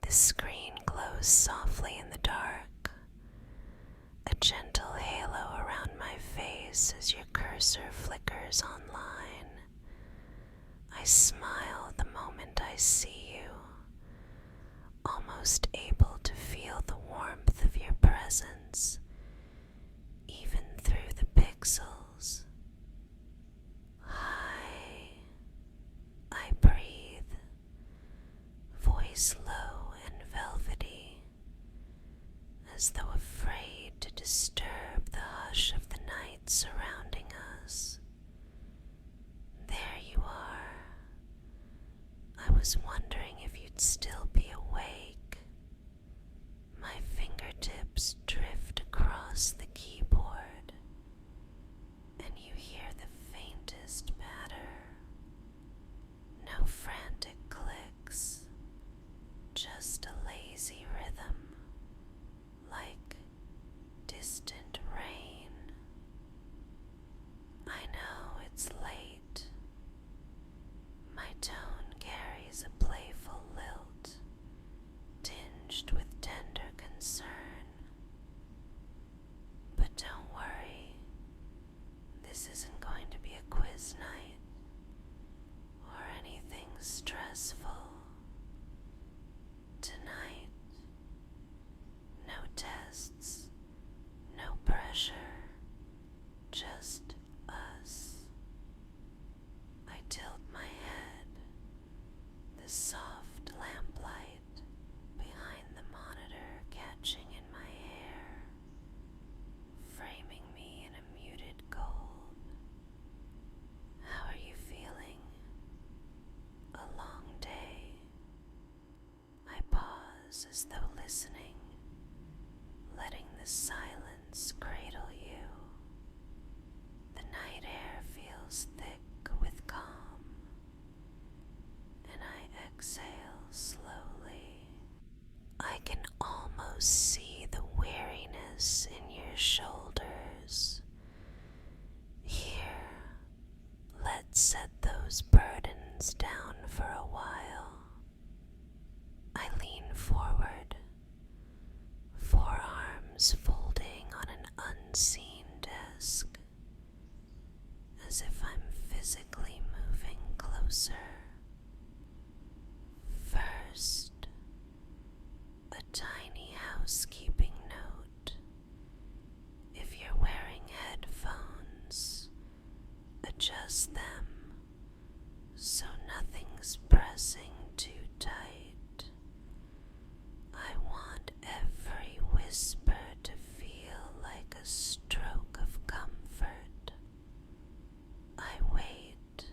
The screen glows softly in the dark, a gentle halo around my face as your cursor flickers online. I smile the moment I see you, almost able to feel the warmth of your presence, even through the pixels. Hi, I breathe, voice low and velvety, as though afraid to disturb the hush of the night surrounding us. There you are. I was wondering if you'd still be awake. My fingertips drift across the keyboard, and you hear the faintest patter. No frantic clicks, just a lazy rhythm, like distant rain. I know it's late. My tone carries a playful lilt, tinged with tender concern. But don't worry, this isn't going to be a quiz night or anything stressful. Tonight, no tests, no pressure, just us. I tilt my head, the soft lamplight behind the monitor catching in my hair, framing me in a muted gold. How are you feeling? A long day. I pause as though listening, letting the silence cradle you. The night air feels thick with calm, and I exhale slowly. I can almost see the weariness in your shoulders. Here, let's set those burdens down for a while. I lean forward, forearms folding on an unseen desk, as if I'm physically moving closer. First, a tiny housekeeping note. If you're wearing headphones, adjust them so nothing's pressing too tight. I want every whisper to feel like a stroke of comfort. I wait,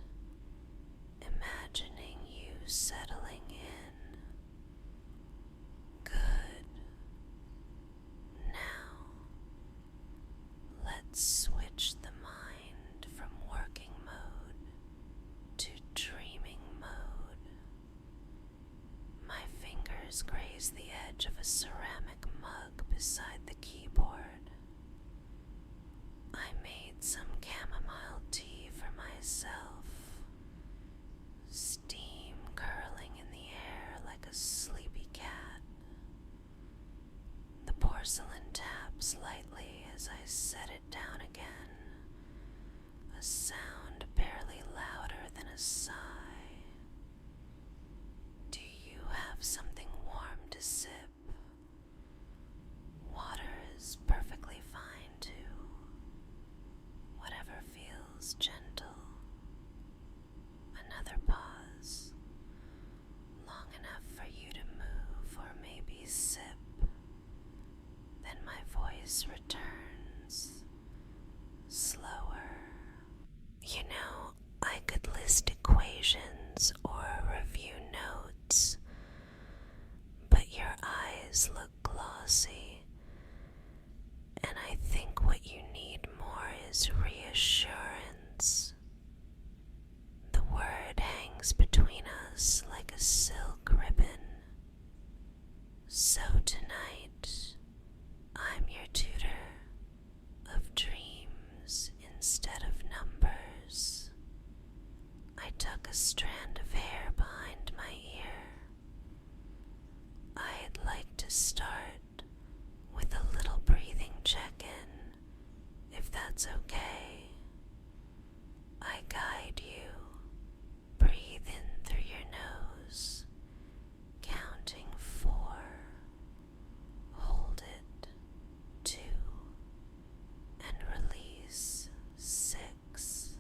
imagining you settling in. Good. Now, let's switch the mind from working mode to dreaming mode. My fingers graze the edge of a ceramic mug beside the keyboard. I made some chamomile tea for myself, steam curling in the air like a sleepy cat. The porcelain taps lightly as I set it down again, a sound barely louder than a sigh. Do you have something warm to sip? Water is perfectly fine too. Whatever feels gentle. Another pause, long enough for you to move or maybe sip. Then my voice returns, slower. You know, I could list equations or review notes, but your eyes look glossy, and I think what you need more is reassurance. The word hangs between us like a silk ribbon. So tonight, I'm your tutor of dreams instead of numbers. I tuck a strand of hair behind my ear. I to start with a little breathing check-in, if that's okay. I guide you. Breathe in through your nose, counting 4. Hold it, 2, and release, 6.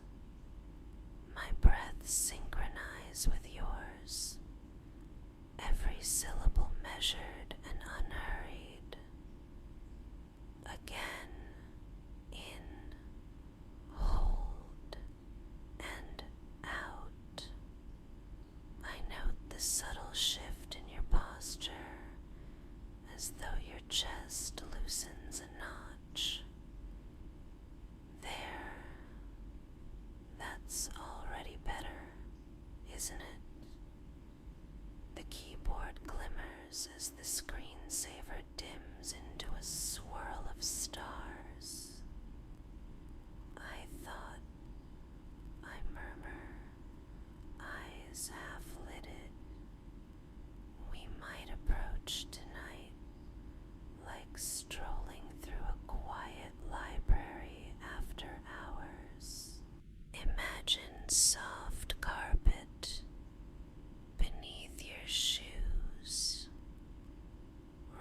My breaths synchronize with yours, every syllable measured and unhurried. Again, in, hold, and out. I note the subtle shift in your posture, as though your chest loosens a notch. There. That's already better, isn't it? The keyboard glimmers as the screensaver dims into a swirl of stars. I thought, I murmur, eyes half-lidded. We might approach tonight like strolling through a quiet library after hours. Imagine soft carpet beneath your shoes,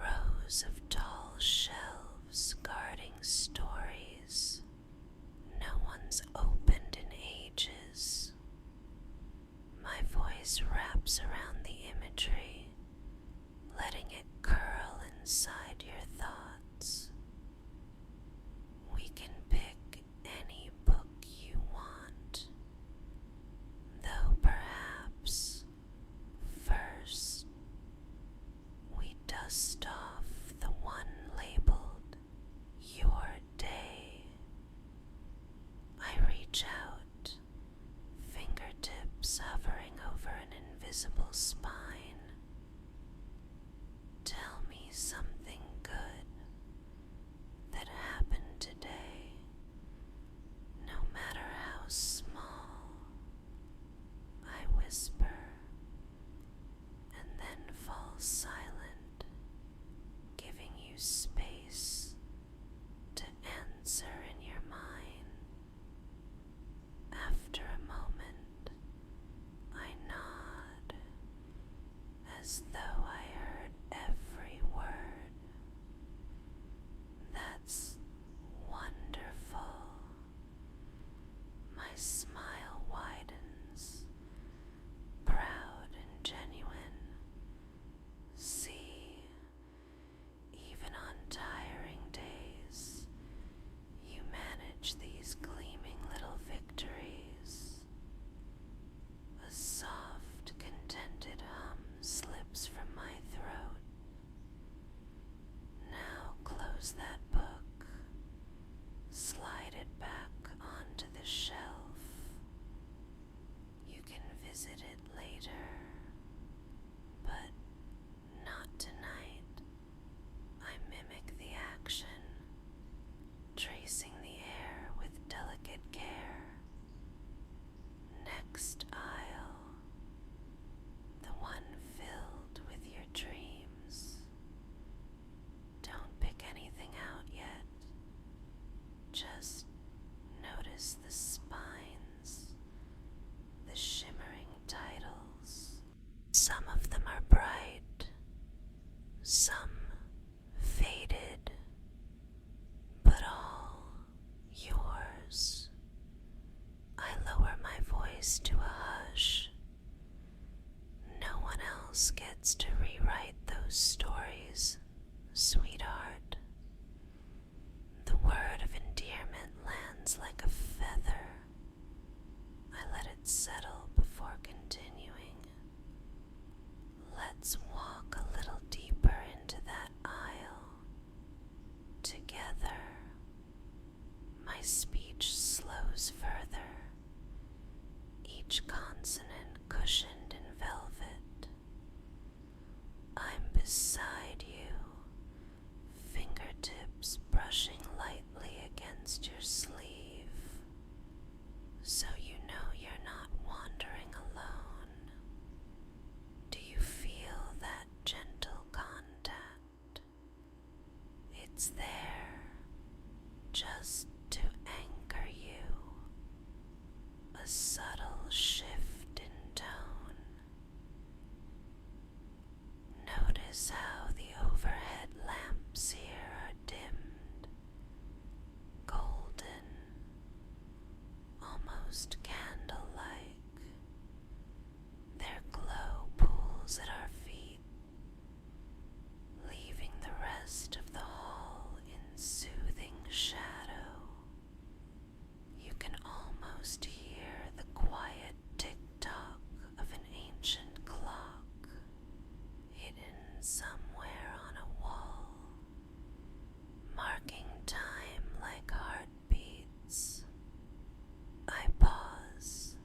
rows of tall shelves guarding stories no one's opened in ages. My voice wraps around the imagery, letting it curl inside your thoughts. We can pick any book you want, though perhaps first we dust off the one labeled Your Day. I reach out, fingertips hovering over an invisible spine. Tell me something good that happened today, no matter how small. I whisper, and then fall silent, giving you space to answer in your mind. After a moment, I nod, as though I heard every word. That's wonderful. My smile widens, proud and genuine. See, even on tiring days, you manage these gleaming little victories. A soft, contented hum slips from my throat. Now close that book, slide it back onto the shelf. You can visit it later, but not tonight. I mimic the action, tracing the air with delicate care. Next aisle, the one filled with your dreams. Don't pick anything out yet. Just notice the spines, the shimmering titles. Some of them are bright, some faded, but all yours. I lower my voice to a hush. No one else gets to rewrite those stories, sweetheart. The word of endearment lands like a feather. I let it settle before continuing. Let's walk a little deeper into that aisle. Together. My speech slows further, each consonant cushioned in velvet. I'm beside you, fingertips brushing lightly against your sleeve, so you know you're not wandering alone. Do you feel that gentle contact? is there just to anchor you, a subtle shift in tone. Notice how the overhead lamps here are dimmed, golden, almost candle-like. Their glow pools at our feet, leaving the rest of the hall in soothing shadow. You can almost hear the quiet tick-tock of an ancient clock hidden somewhere on a wall, marking time like heartbeats. I pause,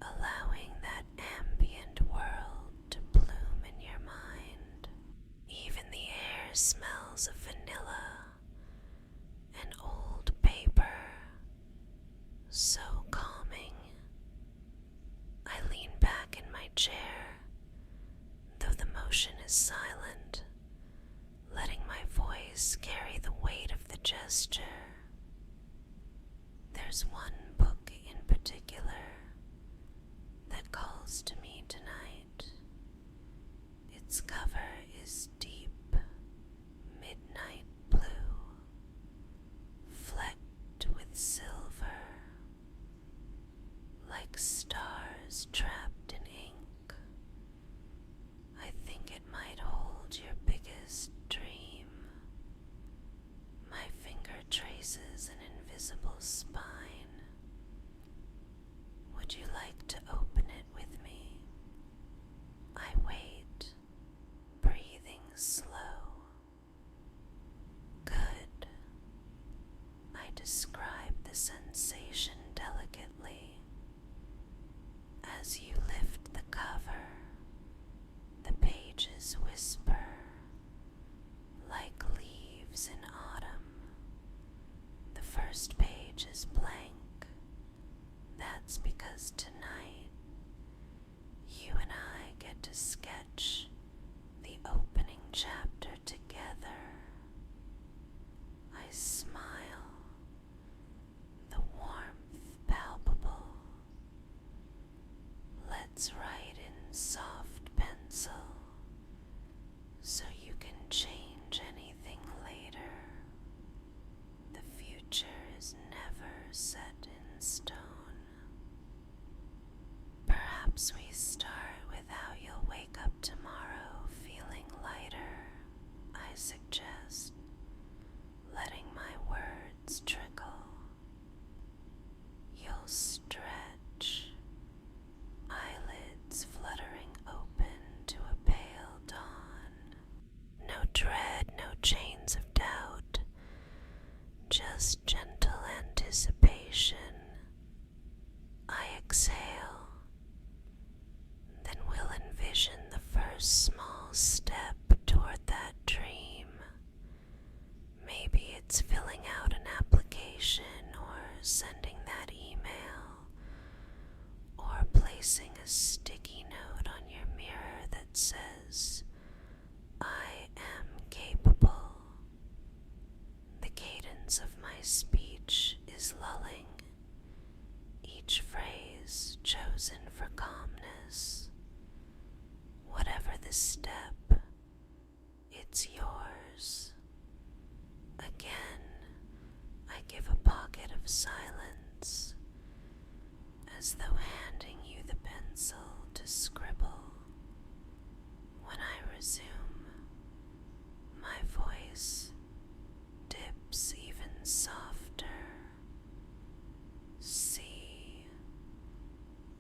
allowing that ambient world to bloom in your mind. Even the air smells of vanilla and old paper, so calming. I lean back in my chair, though the motion is silent, letting my voice carry the weight of the gesture. There's one book in particular that calls to me tonight. Its cover is deep midnight blue, flecked with silver, like stars trapped in ink. I think it might hold your biggest dream. My finger traces an invisible spine. Would you like to open it with me? I wait, breathing slow. Good. I describe the sensation delicately. As you lift the cover, the pages whisper, like leaves in autumn. The first page is blank. That's because tonight, you and I get to sketch the opening chapter together. I smile, the warmth palpable. Let's write in soft pencil, so you can change anything later. The future is never set in stone. Perhaps we start with how you'll wake up tomorrow feeling lighter, I suggest, letting my words trickle. You'll stretch, eyelids fluttering open to a pale dawn. No dread, no chains of doubt, just gentle anticipation. I exhale, then we'll envision the first small step toward that dream. Maybe it's filling out an application or sending that email, or placing a sticky note on your mirror that says, I am capable. The cadence of my speech is lulling, each phrase chosen for calmness. Whatever the step, it's yours. Again, I give a pocket of silence, as though handing you the pencil to scribble. When I resume, my voice dips even softer. See,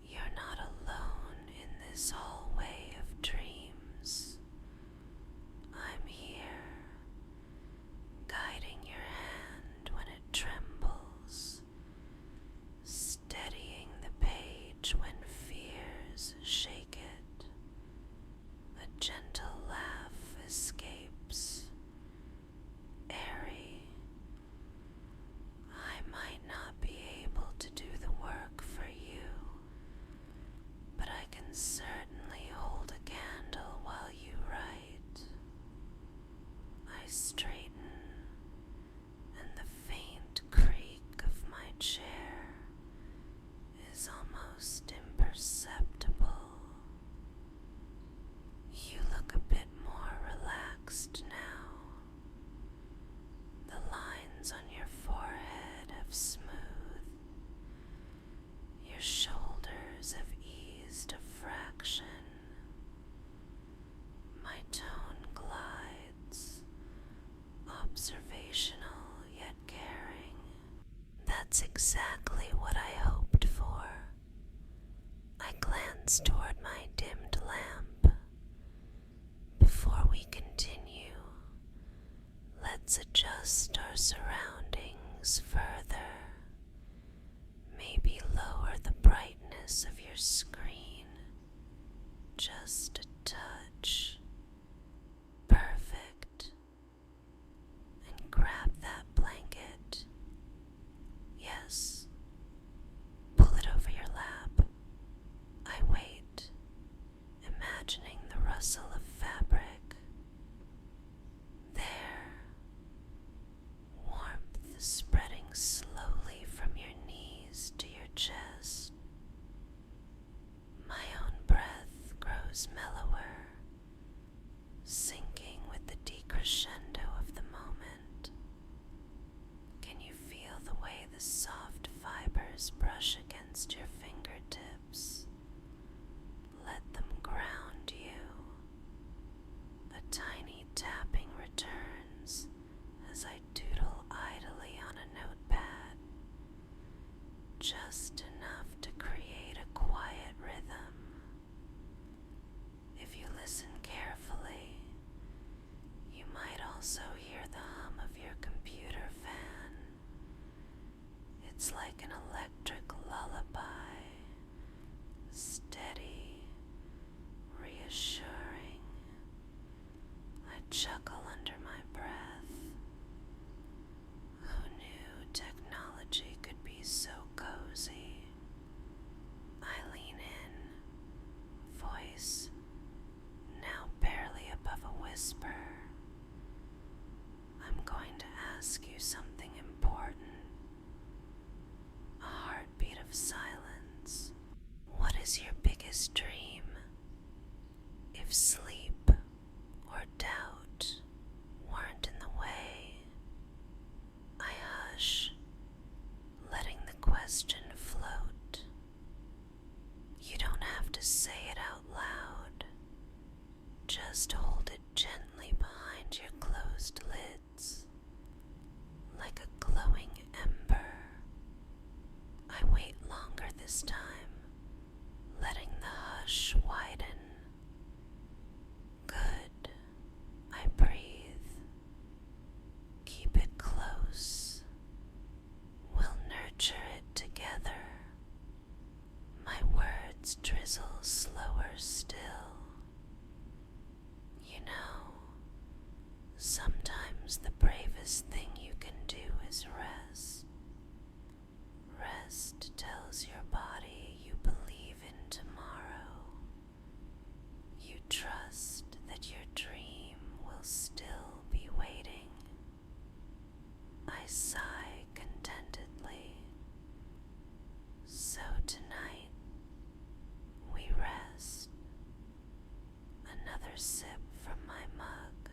you're not alone in this hallway of dreams. I'm here, guiding your hand when it trembles, steadying the page when fears shake it. A gentle laugh exactly what I hoped for. I glanced toward my dimmed lamp. Before we continue, let's adjust our surroundings further. Maybe lower the brightness of your screen just a touch. Perfect. And grab that blanket. Yes. Pull it over your lap. I wait, imagining the rustle of fabric. There. Warmth spreading slowly from your knees to your chest. My own breath grows mellower, sinking with the decrescendo of the moment. Can you feel the way the soft fibers brush against your fingertips? Let them ground you. A tiny tapping returns as I doodle idly on a notepad, just enough to create a quiet rhythm. If you listen carefully, you might also hear the hum of your computer fan. It's like an electric lullaby, steady, reassuring. I chuckle under my breath. Who knew technology could be so cozy? I lean in, voice now barely above a whisper. I'm going to ask you something important. A heartbeat of silence. What is your biggest dream? If sleep or doubt weren't in the way, I hush, letting the question float. You don't have to say it out loud. Just hold it gently behind your closed lids, like a glowing ember. I wait longer this time, letting the hush widen. Good. I breathe. Keep it close. We'll nurture it together. My words drizzle slower still. You know, sometimes the bravest thing you can do is rest. Rest tells your body you believe in tomorrow. You trust that your dream will still be waiting. I sigh contentedly. So tonight, we rest. Another sip from my mug.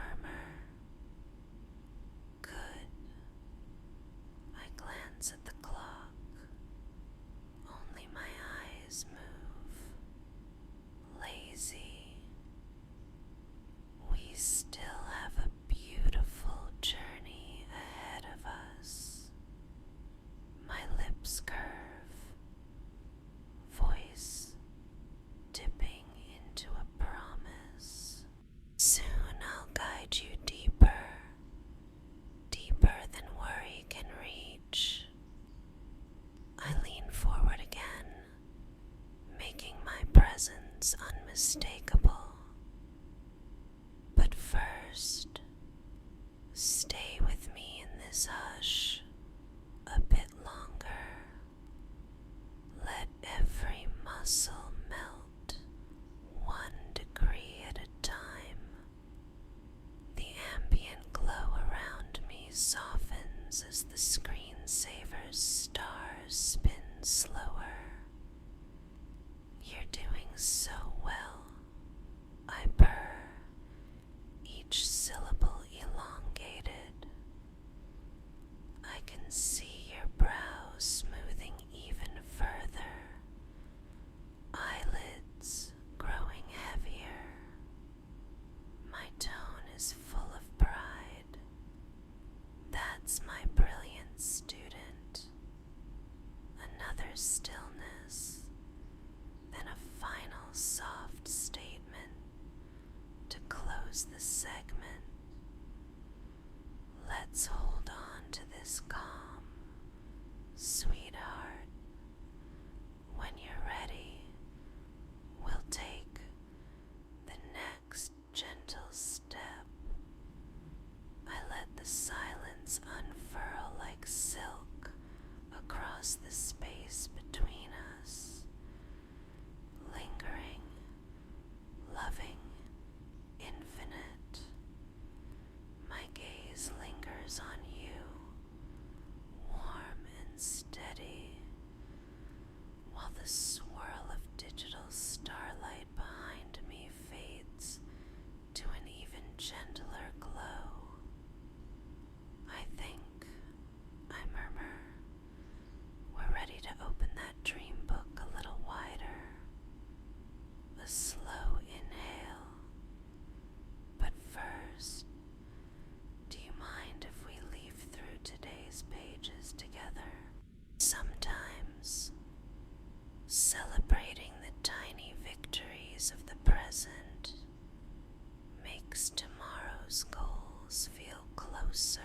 murmur. Good. I glance at the clock. Only my eyes move. Lazy. We still have a beautiful journey ahead of us. My lips curve, voice dipping into a promise. Soon I'll guide you deeper, deeper than worry can reach. I lean forward again, making my presence unmistakable. But first, stay with me in this hush a bit longer. Let every muscle melt 1 degree at a time. The ambient glow around me softens as the screensaver's stars spin slower. You're doing so well, I purr, each syllable elongated. I can see your brow smoothing even further, eyelids growing heavier. My tone is full of pride. That's my brilliant student. Another stillness, then a final soft statement to close the segment. Let's hold on to this calm, sweetheart. When you're ready, we'll take the next gentle step. I let the silence unfurl like silk across the space between us, lingering, loving, infinite. My gaze lingers on you, warm and steady, while the swirl of digital starlight behind me fades to an even gentler glow. I think, I murmur, we're ready to open that dream book a little wider. A slow inhale. But first, do you mind if we leaf through today's pages together? Sometimes, celebrating the tiny victories of the present makes tomorrow's goals feel closer.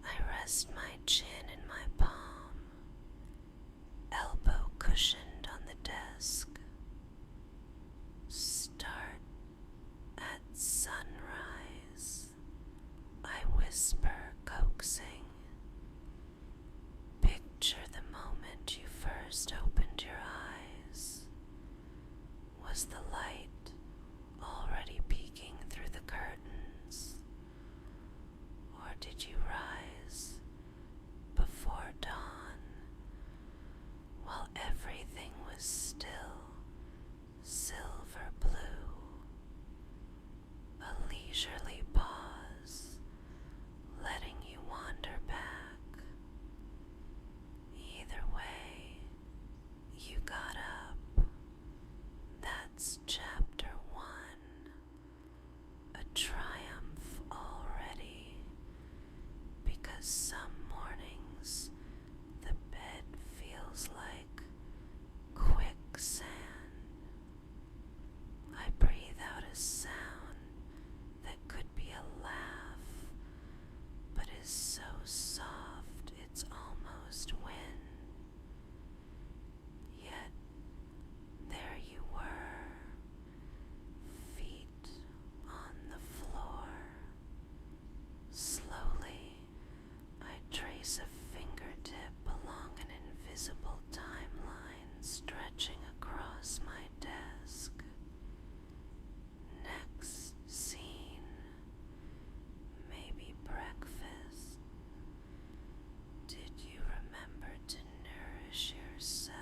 I rest my chin in my palm, elbow cushioned on the desk. Start at sunrise, I whisper, coaxing. Picture the moment you first opened your eyes. Was the light already peeking through the curtains? Or did you rise before dawn, while everything was still silver blue? A leisurely pause, letting you wander back. Either way, you got up. That's chapter 1, a triumph already, because some mornings the bed feels like quicksand. I breathe out a sound that could be a laugh, but is so soft it's almost wind. Yet there you were, feet on the floor. Slowly, I trace a fingertip along an invisible timeline stretching across my desk. Next scene, maybe breakfast. Did you remember to nourish yourself,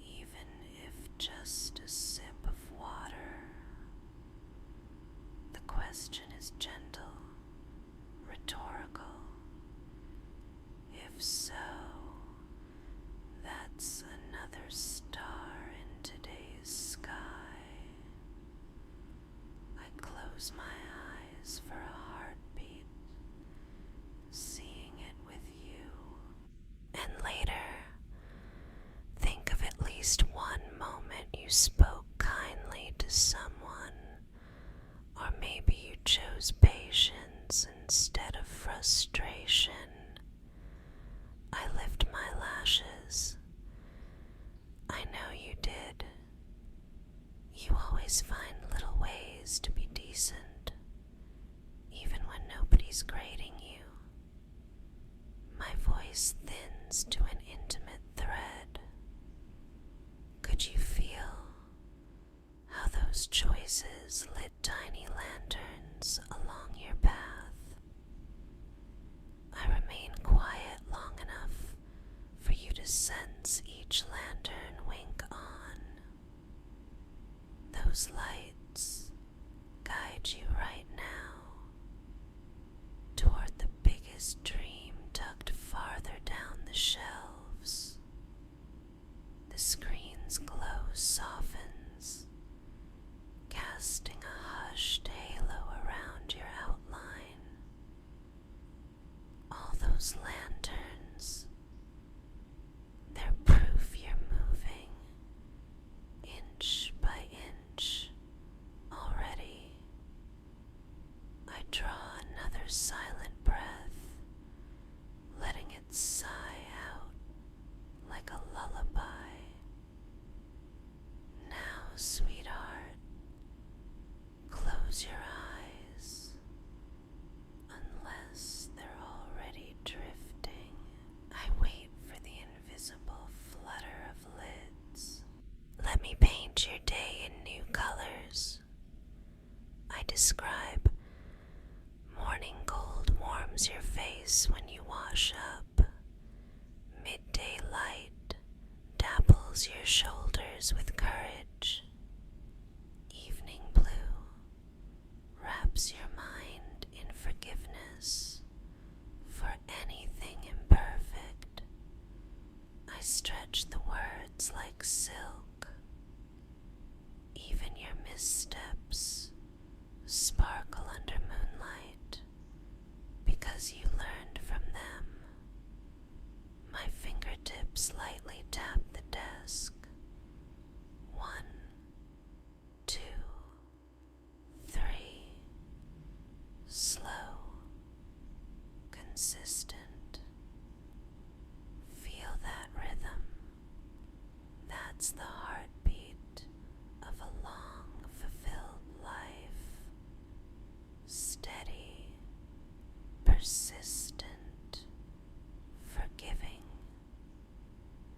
even if just a sip of water? you spoke kindly to someone, or maybe you chose patience instead of frustration. I lift my lashes. I know you did. You always find little ways to be decent, even when nobody's grading you. My voice thins to an intimate thread. Could you feel how those choices lit tiny lanterns along your path? I remain quiet long enough for you to sense each lantern wink on. Those lights guide you right now toward the biggest dream tucked farther down the shelves. The screen's glow softens, casting a hushed halo around your outline. All those lanterns, they're proof you're moving, inch by inch, already. I draw another silent breath, letting it sigh out like a lullaby. Now, sweetheart, close your eyes, unless they're already drifting. I wait for the invisible flutter of lids. Let me paint your day in new colors. I describe: morning gold warms your face when you wash up. Midday light dapples your shoulders with courage. Evening blue wraps your mind in forgiveness for anything imperfect. I stretch the words like silk. Even your missteps sparkle under moonlight because you learned from them. My fingertips lightly tap the desk. 1, 2, 3. Slow, consistent. Feel that rhythm. That's the heartbeat of a long, fulfilled life. Steady, persistent, forgiving.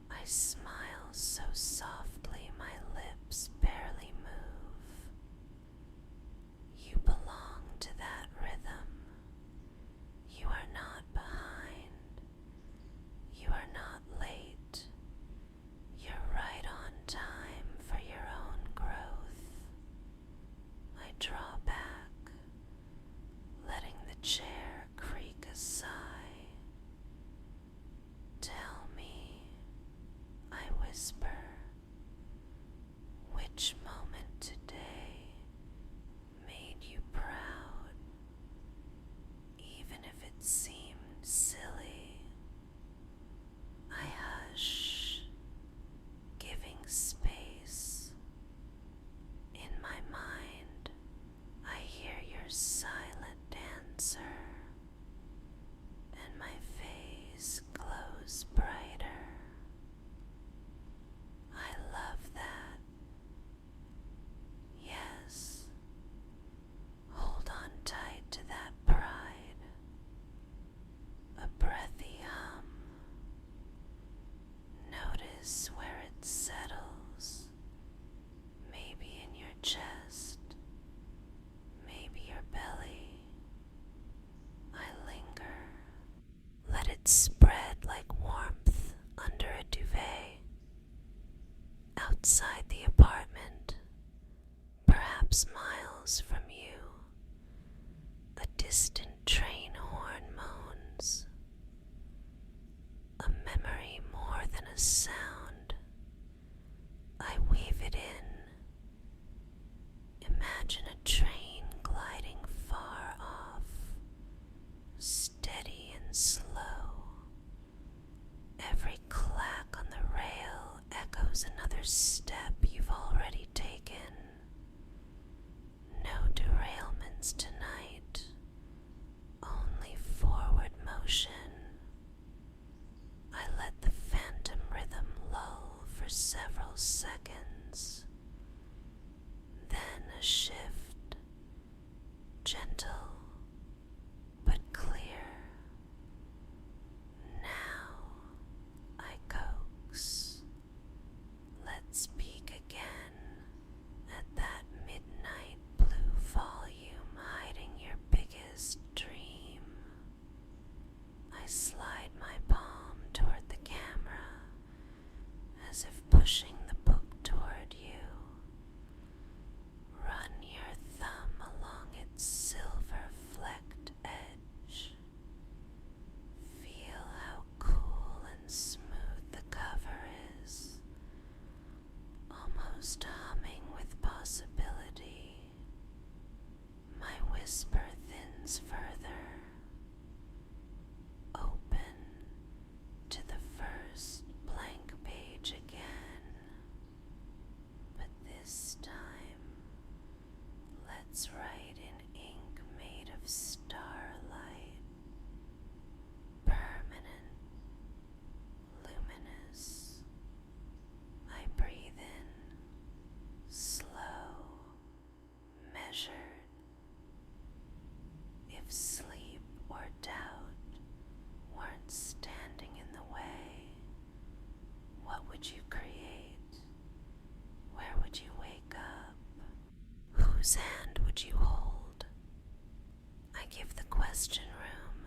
I smile so softly my lips barely move. You belong to that rhythm. You are not behind. You are not late. You're right on time for your own growth. I draw back, letting the chair creak a sigh. Tell me, I whisper, which moment today made you proud, even if it seemed silly. I hush, giving space. In my mind, I hear your silent answer, and my face glows brighter. I love that. Yes, hold on tight to that pride. A breathy hum. Notice where it settles. Maybe in your chest, maybe your belly. I linger. Let it spread like warmth under a duvet. Outside the apartment, perhaps miles from you, a distant train horn moans. A memory more than a sound. I weave it in. Imagine a train gliding far off, steady and slow. Every clack on the rail echoes another step you've already a shift, gentle but clear. Now I coax. Let's peek again at that midnight blue volume hiding your biggest dream. I slide my palm toward the camera as if pushing the book toward you. Run your thumb along its silver-flecked edge. Feel how cool and smooth the cover is, almost humming with possibility. My whisper thins further. Open to the first blank page again. But this time, let's write in ink made of starlight. Permanent, luminous. I breathe in, slow, measured. If sleep or doubt weren't standing in the way, what would you create? Where would you wake up? Whose hand would you hold? I give the question room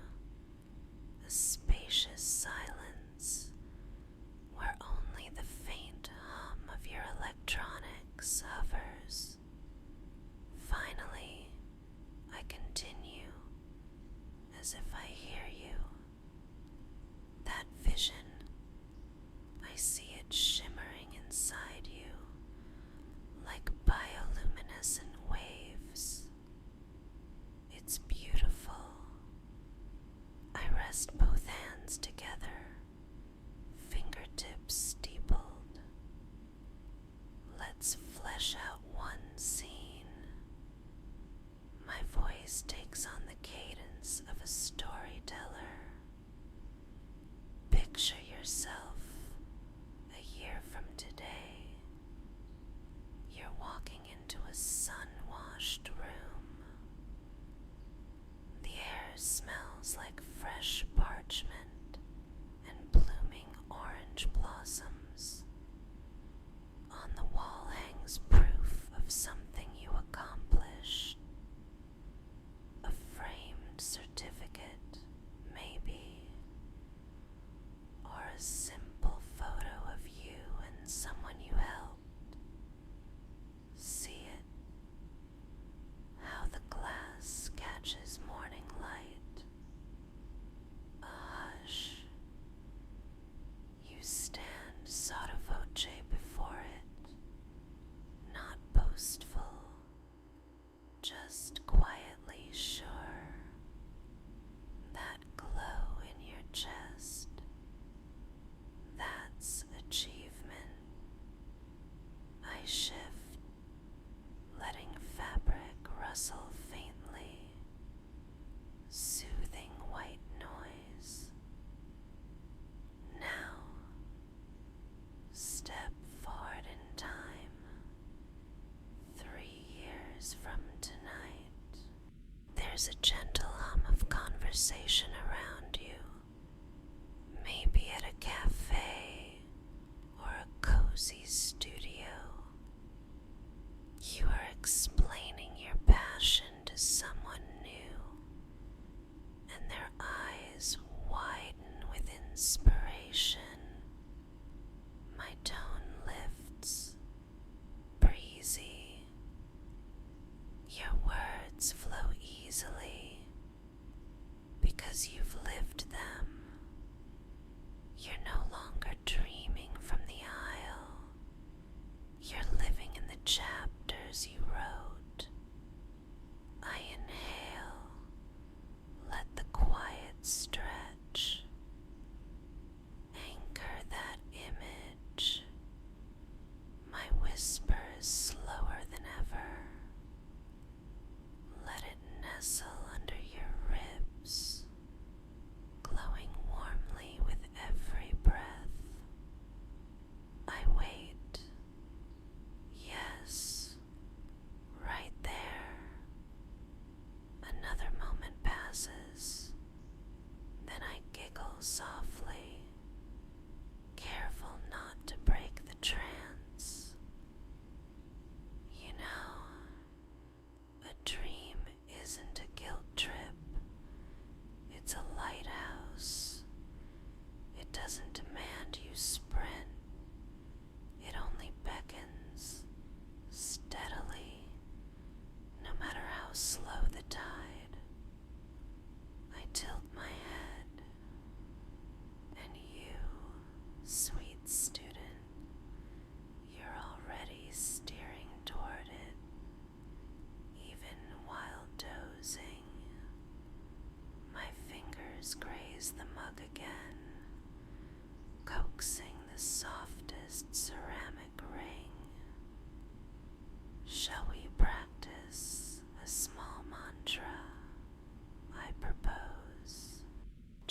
a spacious silence where only the faint hum of your electronics hovers. Finally, I continue as if I hear you. That vision, I see it shimmering inside you like bioluminescent waves. It's beautiful. I rest both hands together, fingertips steepled. Let's flesh out one scene. My voice takes on the cadence of a storyteller. Picture yourself a year from today. You're walking into a sun-washed room. The air smells like fresh parchment and blooming orange blossoms. On the wall hangs proof of something you accomplished. A framed certificate, maybe, or a simple photo of you and someone you helped. See it, how the glass catches morning light. A hush. You stand sotto voce before it, not boastful, just quietly sure. That glow in your chest, that's achievement. I shift, letting fabric rustle faintly, soothing white noise. Now, step forward in time, 3 years from tonight. There's a gentle hum of conversation around you, maybe at a cafe or a cozy studio. You are explaining your passion to someone new, and their eyes widen with inspiration. My tone lifts, breezy. Your words flow easily because you've lived them. You're no longer dreaming from the aisle. You're living in the chapters you wrote. I inhale, let the quiet stretch. Anchor that image. My whisper is slower than ever. Let it nestle under your ribs, glowing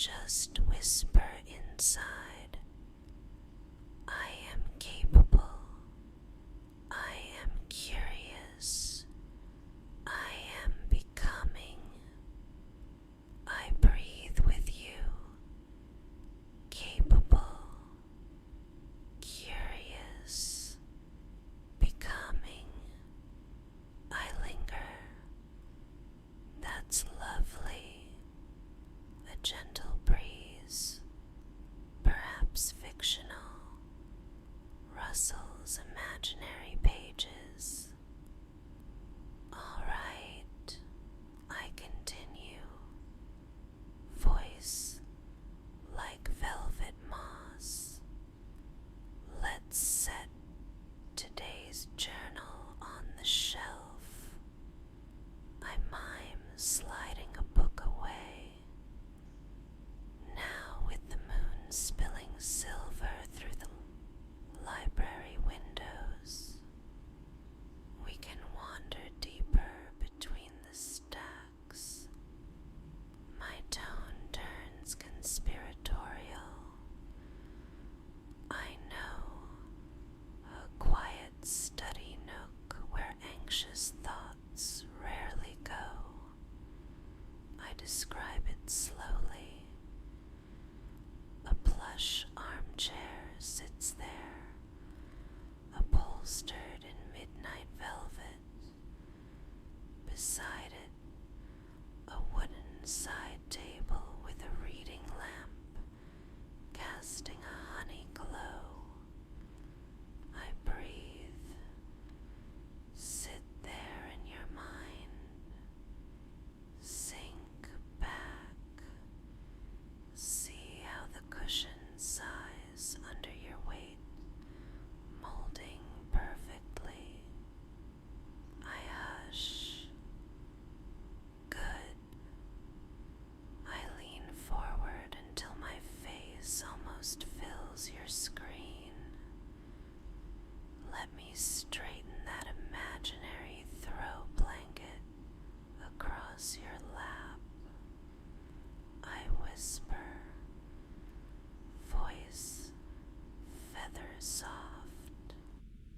just whisper inside, I am capable, I am curious, I am becoming, I breathe with you, capable, curious, becoming, I linger, that's lovely, a gentle breeze, perhaps fictional, rustles imaginary pages. All right, I continue, voice like velvet moss. Let's set today's journal on the shelf. I mime sliding a book away. Now with the moon spilling silver through the library windows, we can wander deeper between the stacks. My tone turns conspiratorial. I know, a quiet study nook where anxious thoughts rarely go. I describe it slowly. A plush armchair sits there, upholstered in midnight velvet. Beside it, a wooden side table with a reading lamp, casting a honey glow. I breathe. Sit there in your mind. Sink back. See how the cushion sighs under your weight, molding perfectly. I hush. Good. I lean forward until my face almost fills your screen. Let me straighten that imaginary throw blanket across your lap. I whisper, voice feather soft.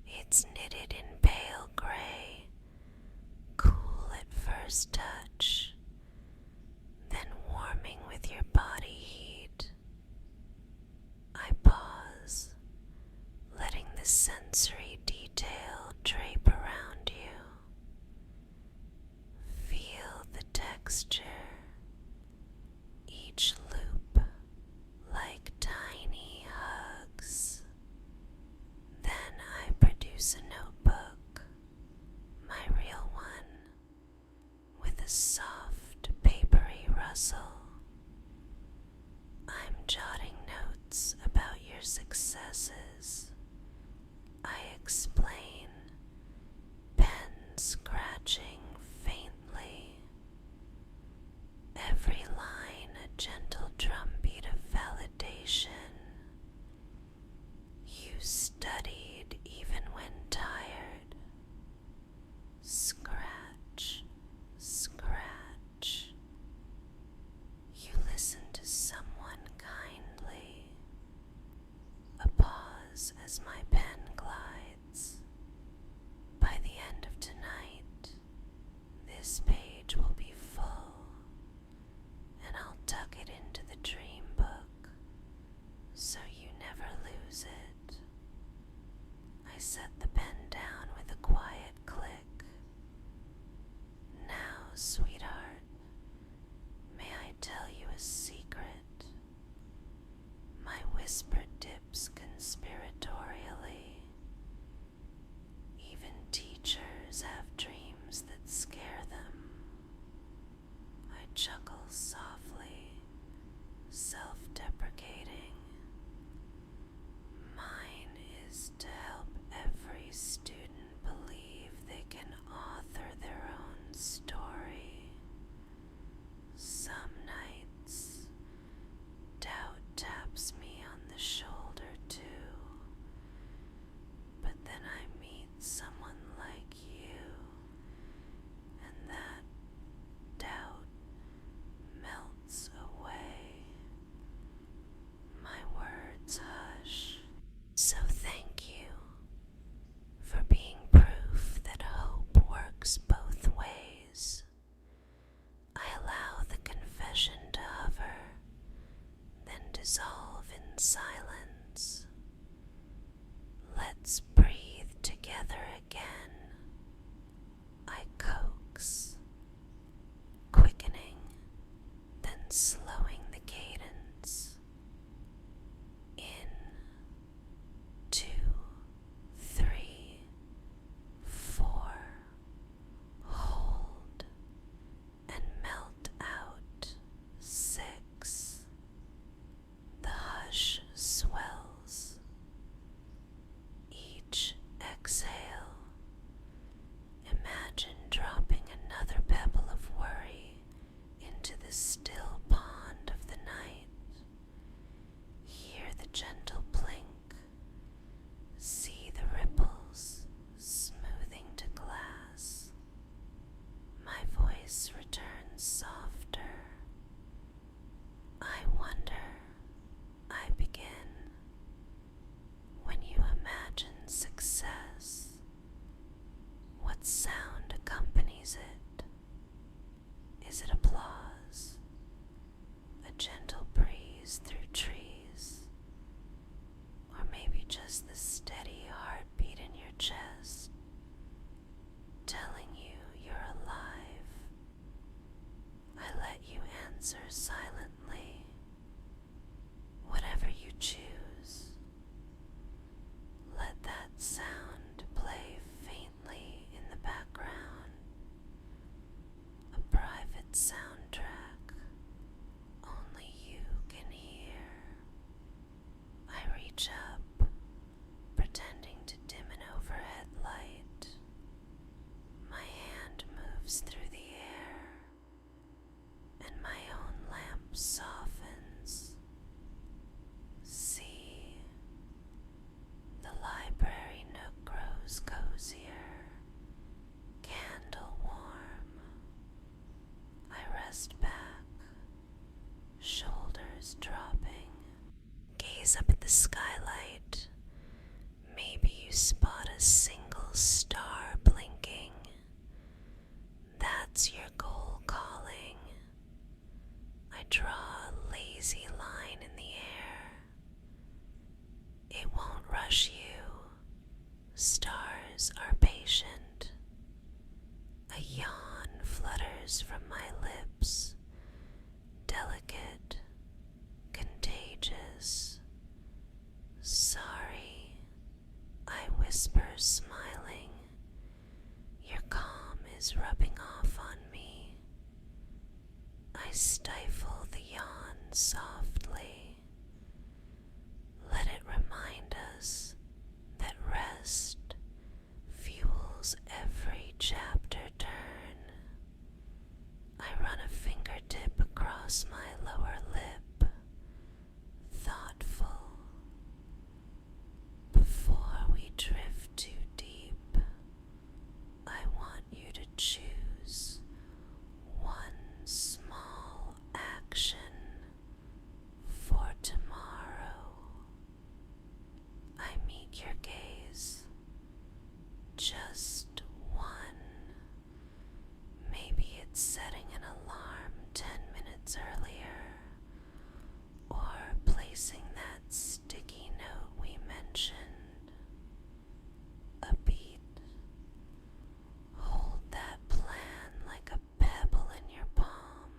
It's knitted in pale gray, cool at first touch, then warming with your body heat. I pause, letting the sensory detail drape around you. Feel the texture, each loop like tiny hugs. Then I produce a notebook, my real one, with a soft, papery rustle. I'm jotting notes about your successes. I explain, pen scratching faintly. Every line a gentle drumbeat of validation. You studied even when tired. Scratch, scratch. What sound accompanies it? Is it applause? A gentle breeze through trees? Or maybe just the steady heartbeat in your chest, telling you you're alive? I let you answer silently, whatever you choose. Let that sound play faintly in the background, a private soundtrack only you can hear. I reach up, pretending to dim an overhead light. My hand moves through the air, and my own lamp softens. See, the library nook grows cozier, candle warm. I rest back, shoulders dropping. Gaze up at the skylight. Maybe you spot a single star blinking. That's your goal calling. I draw a lazy line in the air. It won't rush you. Stars are patient. A yawn flutters from my lips, delicate, contagious. Sorry, I whisper, smiling. Your calm is rubbing off on me. I stifle the yawn softly. Let it remind us that rest fuels every chapter turn. I run a fingertip across my lower lip, thoughtful. Before we drift too deep, I want you to choose one small action for tomorrow. I meet your gaze. Just one. Maybe it's setting an alarm 10 minutes earlier, or placing that sticky note we mentioned. A beat. Hold that plan like a pebble in your palm.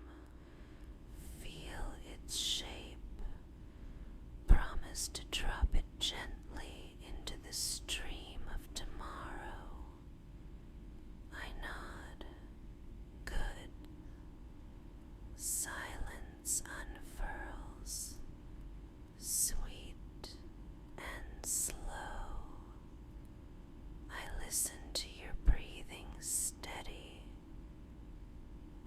Feel its shape. Promise to drop it gently into the stream of tomorrow. I nod. Good. Silence unfurls, sweet and slow. I listen to your breathing steady,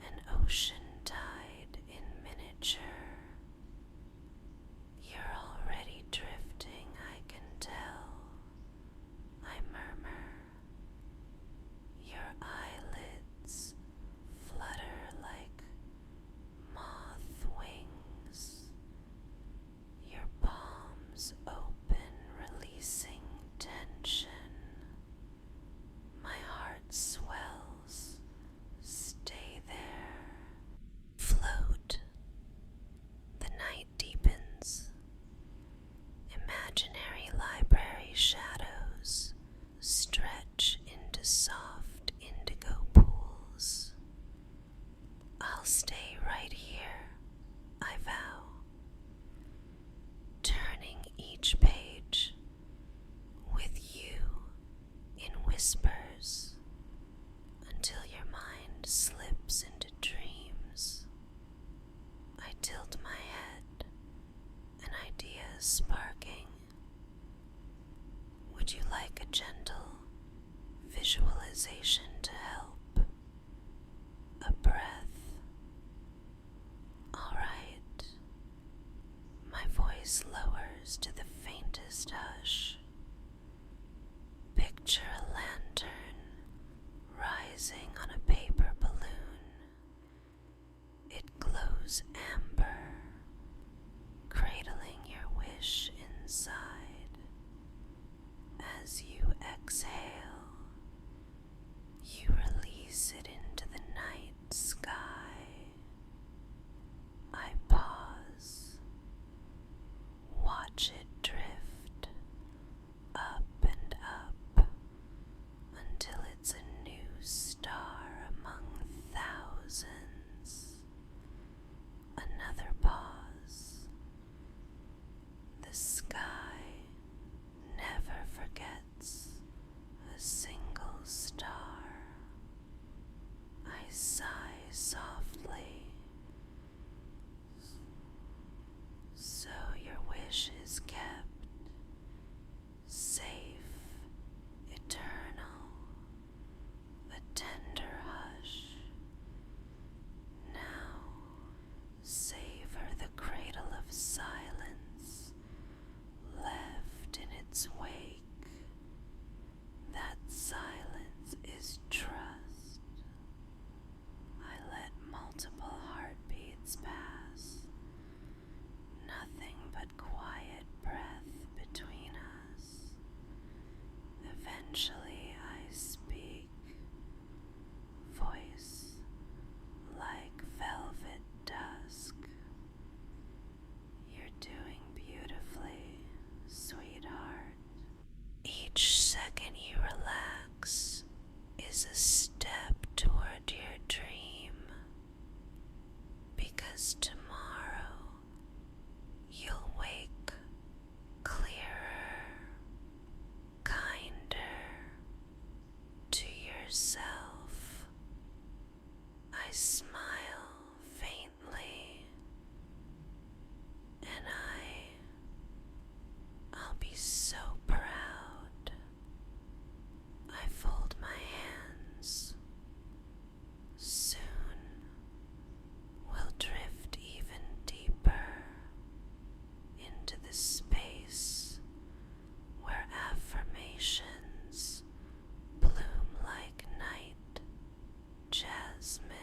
an ocean tide in miniature. You're already drifting, I can tell. I murmur. Your eyelids flutter like moth wings. Your palms open, releasing tension. My heart swells. Stay there. Float. The night deepens. Imaginary library shadows stretch into soft indigo pools. I'll stay right here, I vow, turning each page with you in whispers until your mind slips into dreams. I tilt my head, an idea sparking. Would you like a gentle visualization to help? A breath. All right. My voice lowers to the faintest hush. Picture a lantern rising on a paper balloon. It glows amber, cradling your wish inside. As you exhale, is a step toward your dream, because tomorrow you'll wake clearer, kinder to yourself. I smile faintly, and I'll be so proud. I fold my hands. Soon we'll drift even deeper into the space where affirmations bloom like night jasmine.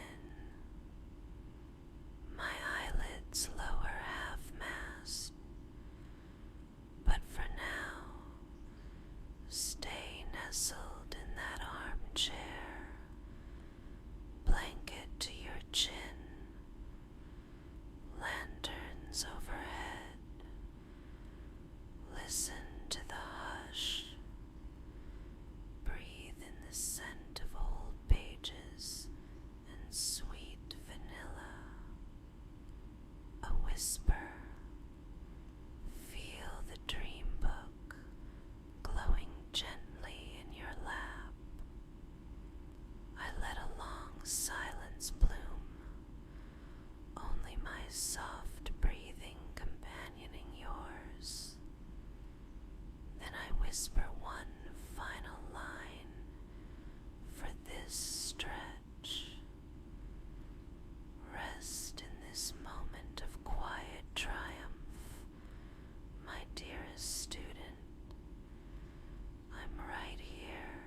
My eyelids lower half-mast, but for now, stay nestled in that armchair, blanket to your chin, lanterns overhead. Listen to the hush. Breathe in the scent of old pages and sweet vanilla. A whisper. Feel the dream book glowing gently in your lap. I let a long silence bloom, only my soft breathing companioning yours. Then I whisper one final line for this stretch. Rest in this moment of quiet triumph, my dearest student. I'm right here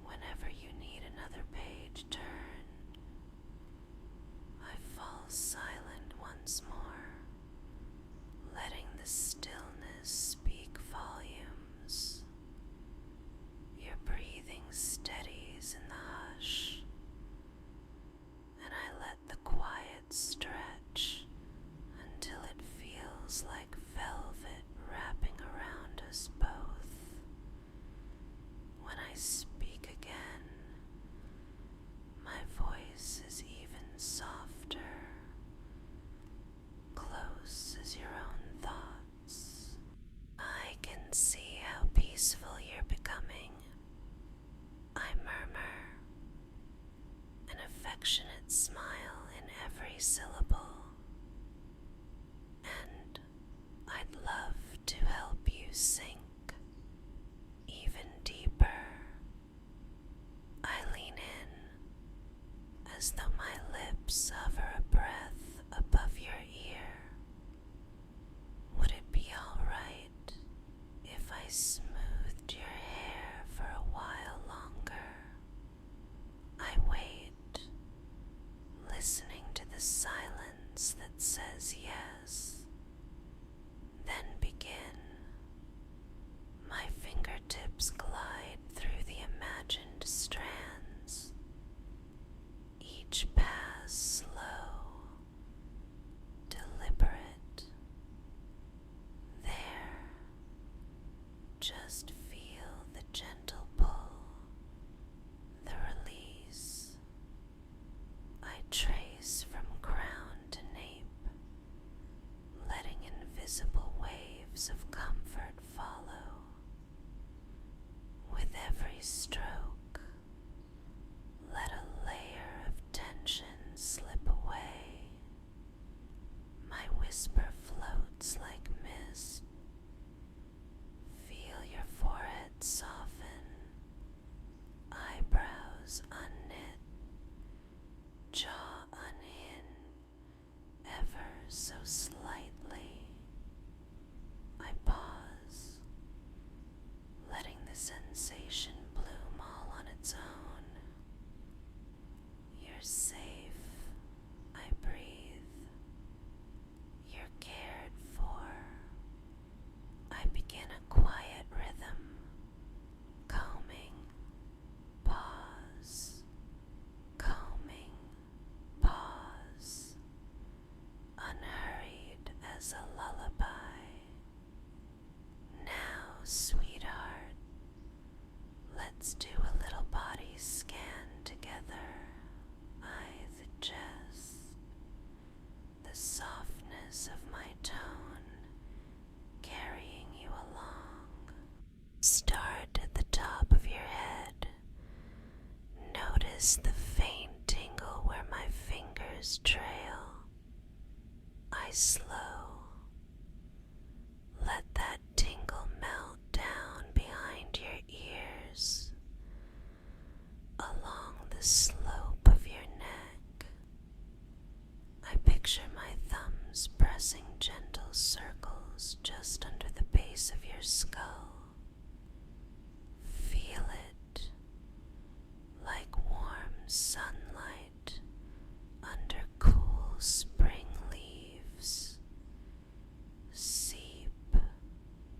whenever you need another page turned. I fall silent once more, letting the stillness speak volumes. Your breathing steadies in the hush, and I let the quiet stretch until it feels like velvet wrapping around us both. When I speak again, my voice is even softer, close as your own thoughts. I can see how peaceful you're becoming. I murmur, an affectionate smile in every syllable, and I'd love to help you sink even deeper. I lean in as though my lips hover a breath above your ear. Would it be alright if I smoothed your hair for a while longer? I wait, listening to the silence that says yes, then begin. My fingertips glide through the imagined strands, each pass slow, deliberate. There, just feel the gentle pull, the release. I trace from crown to nape, letting invisible waves of comfort follow. With every stroke, let a layer of tension slip away. My whisper floats like mist. Feel your forehead soften, eyebrows unknit, jaw unhinged, ever so slightly. I pause, letting the sensation bloom all on its own. You're safe, I breathe. You're cared for. I begin a quiet rhythm, combing, pause, combing, pause. Unhurried Notice the faint tingle where my fingers trail. I slow. Let that tingle melt down behind your ears, along the slope of your neck. I picture my thumbs pressing gentle circles just under the base of your skull. Feel it, like warm sunlight under cool spring leaves. Seep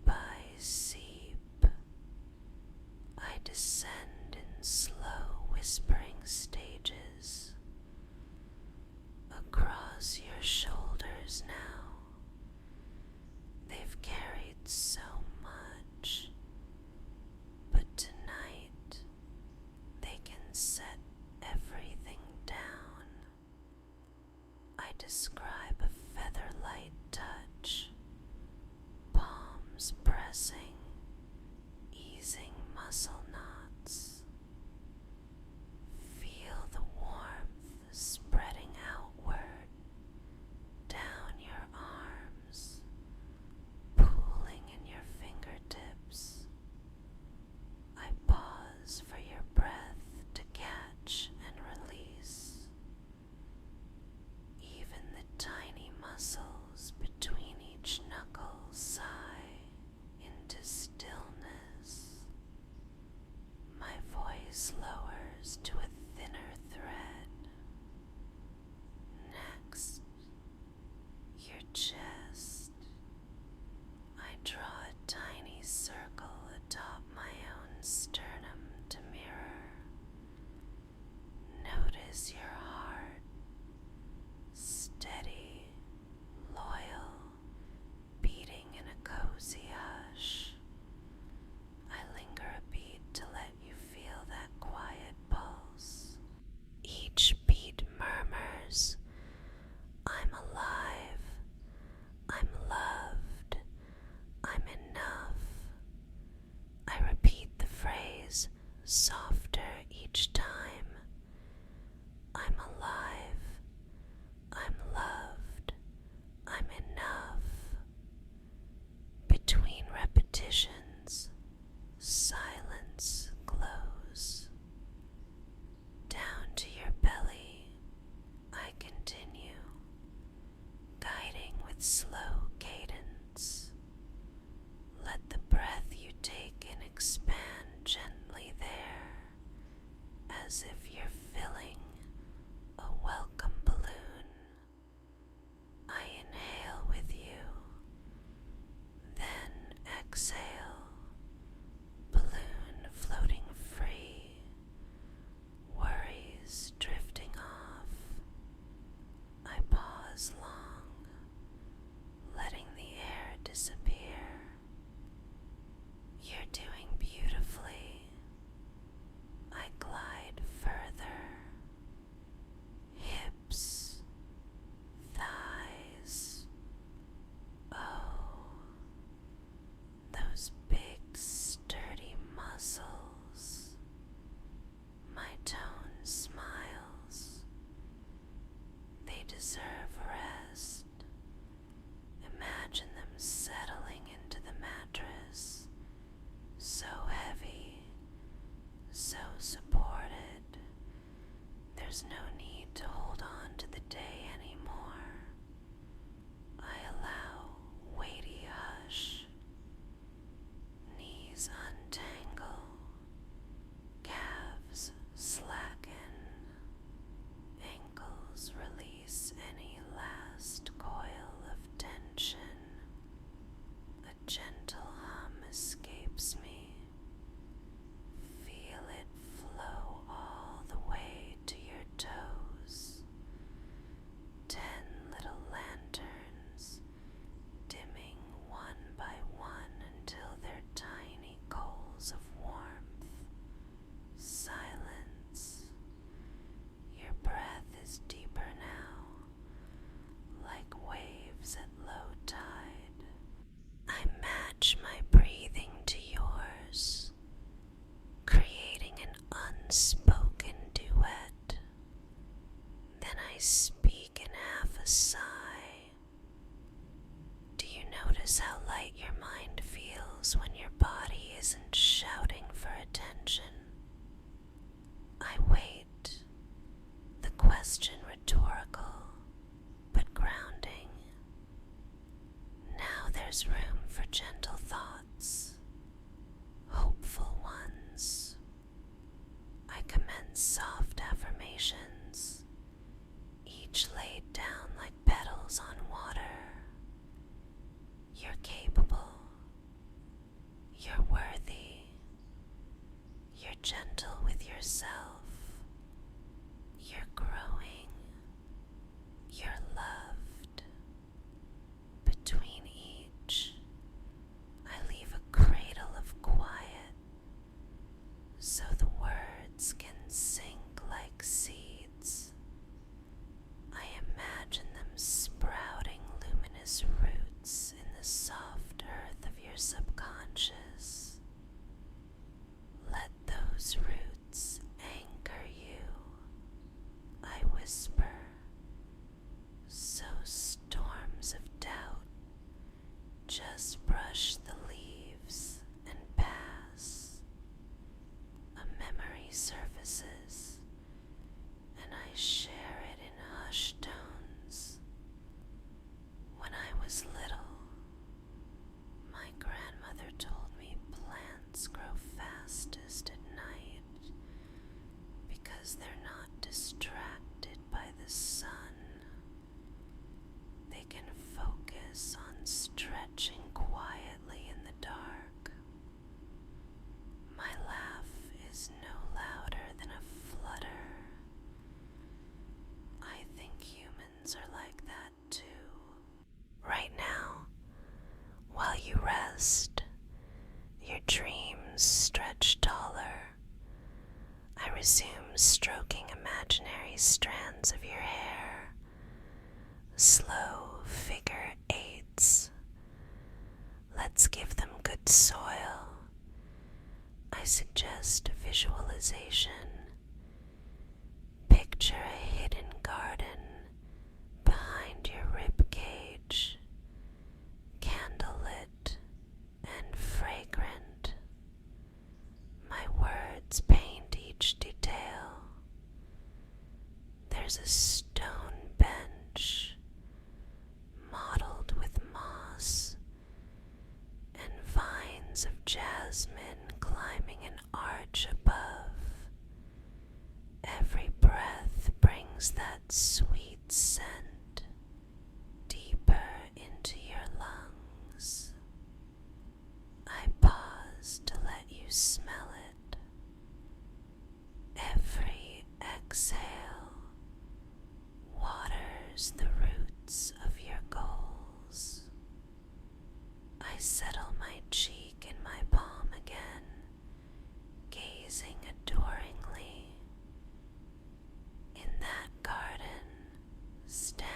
by seep, I descend in slow whispering stages across your shoulders now. They've carried so much, but tonight they can set everything down. I describe a feather-light touch, palms pressing, easing muscle knots. Feel the warmth spreading outward, down your arms, pooling in your fingertips. I pause for your breath to catch and release. Even the tiny muscles between each knuckle sigh into stillness. My voice lowers to a thinner thread. Next, your chest. I draw a tiny circle atop my own sternum to mirror. Notice your heart, steady, loyal, beating in a cozy hush. I linger a beat to let you feel that quiet pulse. Each beat murmurs, I'm alive, I'm loved, I'm enough. I repeat the phrase softer each time. I'm alive, I'm loved, I'm enough. Between repetitions, silence glows. Down to your belly, I continue, guiding with slow cadence. Let the breath you take in expand gently there, as if you're filling a welcome balloon. I inhale with you, then exhale, balloon floating free, worries drifting off. I pause long, letting the air disappear. You're doing beautifully. I glide further. Hips, thighs. Oh, those big sturdy muscles. My tone smiles. They deserve rest. Imagine them settling into the mattress, so heavy, so supported. There's no need to hold on to the day anymore. I allow weighty hush. Knees untangle, calves slacken, ankles release any last coil of tension. A gentle hum escapes me. Feel it flow all the way to your toes. speak in half a sigh. Do you notice how light your mind feels when your body isn't shouting for attention? I wait, the question rhetorical, but grounding. Now there's room for gentle thoughts, hopeful ones. I commence soft affirmations, each laid down like petals on water. You're capable. You're worthy. You're gentle with yourself. You're growing. You're loved. Between each, I leave a cradle of quiet so the words can sink like seeds. I imagine them sprouting luminous roots in the soft earth of your subconscious. Let those roots anchor you, I whisper, so storms of doubt just brush the leaves and pass. A memory surfaces, and I share it in hushed tones. When I was little, my grandmother told me plants grow fastest at night because they're not distracted by the sun. They can focus on stretching quietly in the dark. My laugh is no louder than a flutter. I think humans are like that too. Right now, while you rest, your dreams stretch taller. I resume stroking imaginary strands of your hair, slow figure eights. Let's give them good soil. I suggest visualization. Picture a hidden garden behind your rib cage, candlelit and fragrant. My words paint each detail. There's a stone bench mottled with moss and vines of jasmine climbing an arch above. Every breath brings that sweet scent deeper into your lungs. I pause to let you smell it. Every exhale waters the roots of your goals. I settle my cheek in my palm again, gazing adoringly. In that garden stands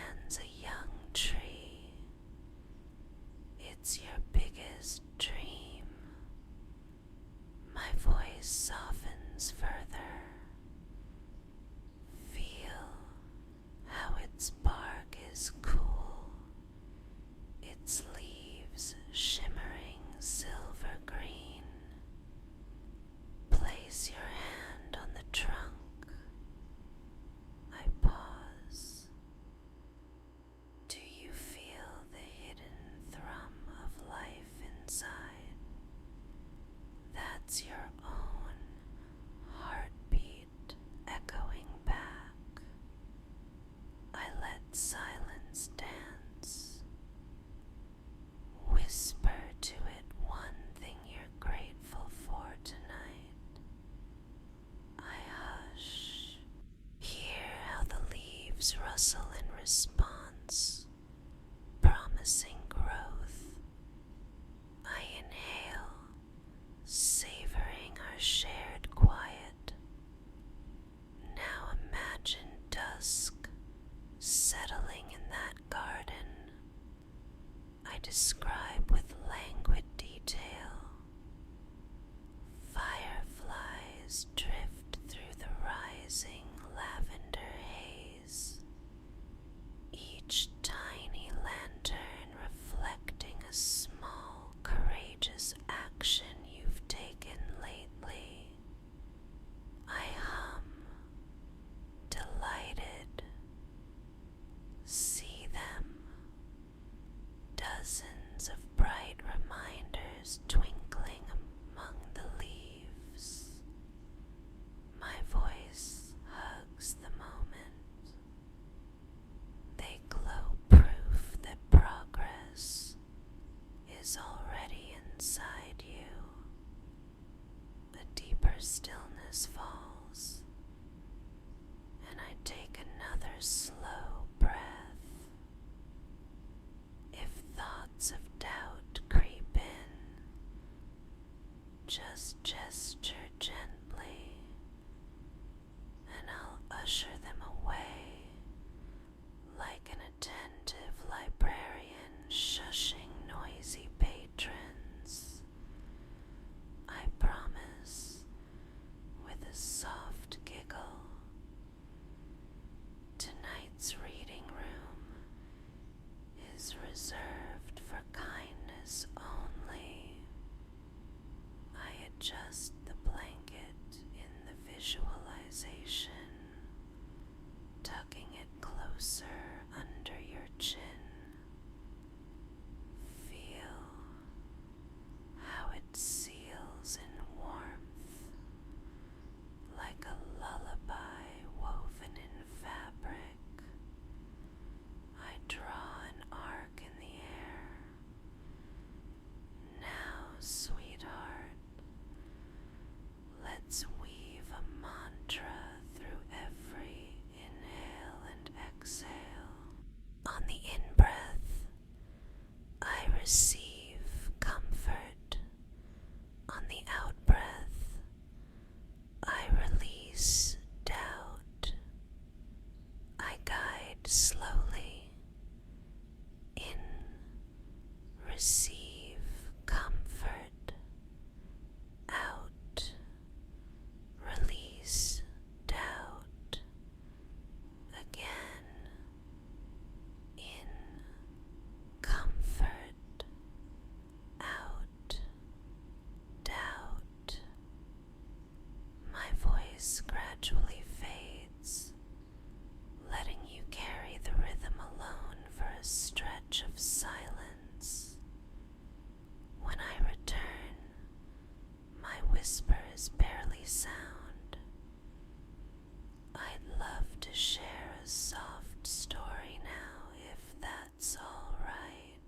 share a soft story now, if that's all right.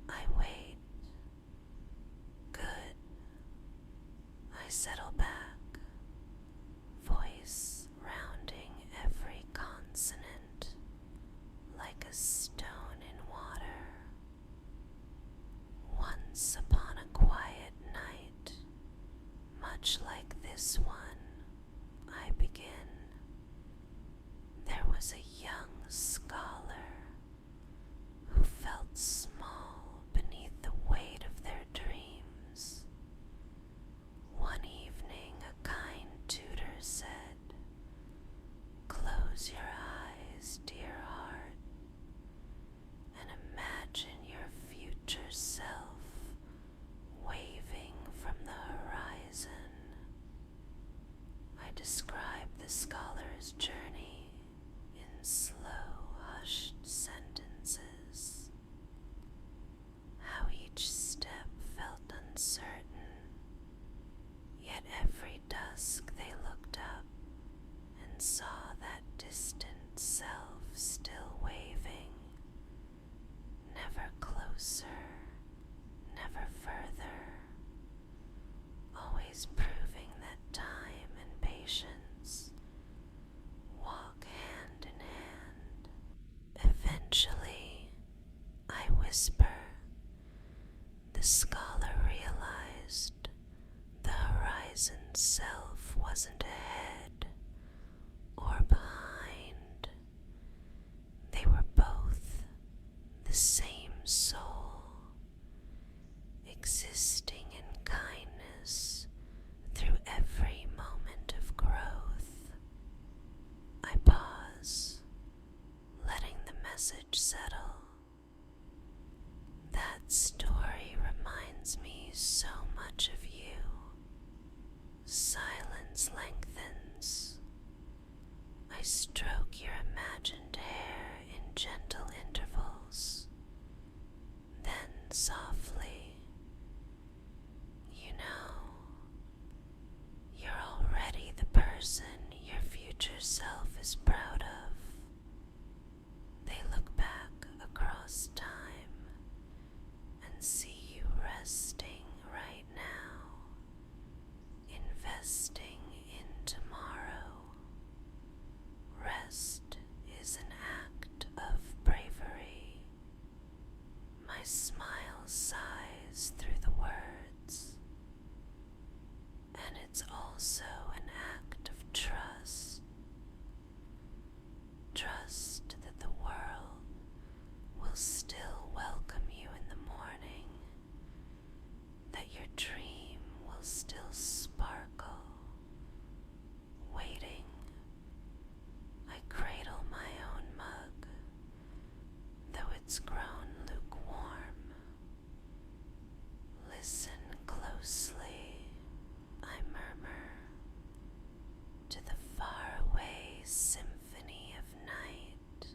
I wait. Good. I settle back, voice rounding every consonant like a stone in water. Once upon a quiet night, much like this one, I begin. There was a young scholar who felt small beneath the weight of their dreams. One evening, a kind tutor said, "Close your eyes, dear heart, and imagine your future self waving from the horizon." I describe the scholar's journey in slow, hushed sentences. How each step felt uncertain, yet every dusk they looked up and saw that distant self still waving, never closer, never further, always proving that time and patience walk hand in hand. Eventually, I whisper, the scholar realized the horizon self wasn't ahead or behind. They were both the same soul, existing in kindness through every moment of growth. I pause, letting the message settle. That story reminds me so much of you. Silence lengthens. I stroke your imagined hair in gentle intervals. Then softly, you know, you're already the person your future self is proud of. They look back across time and see you resting right now, investing in tomorrow. Rest is an act of bravery. My smile sighs through the words, and it's also an act of trust. Trust that the world will still welcome you in the morning, that your dream will still sparkle, waiting. I cradle my own mug, though it's grown lukewarm. Listen closely, I murmur, to the faraway symphony of night.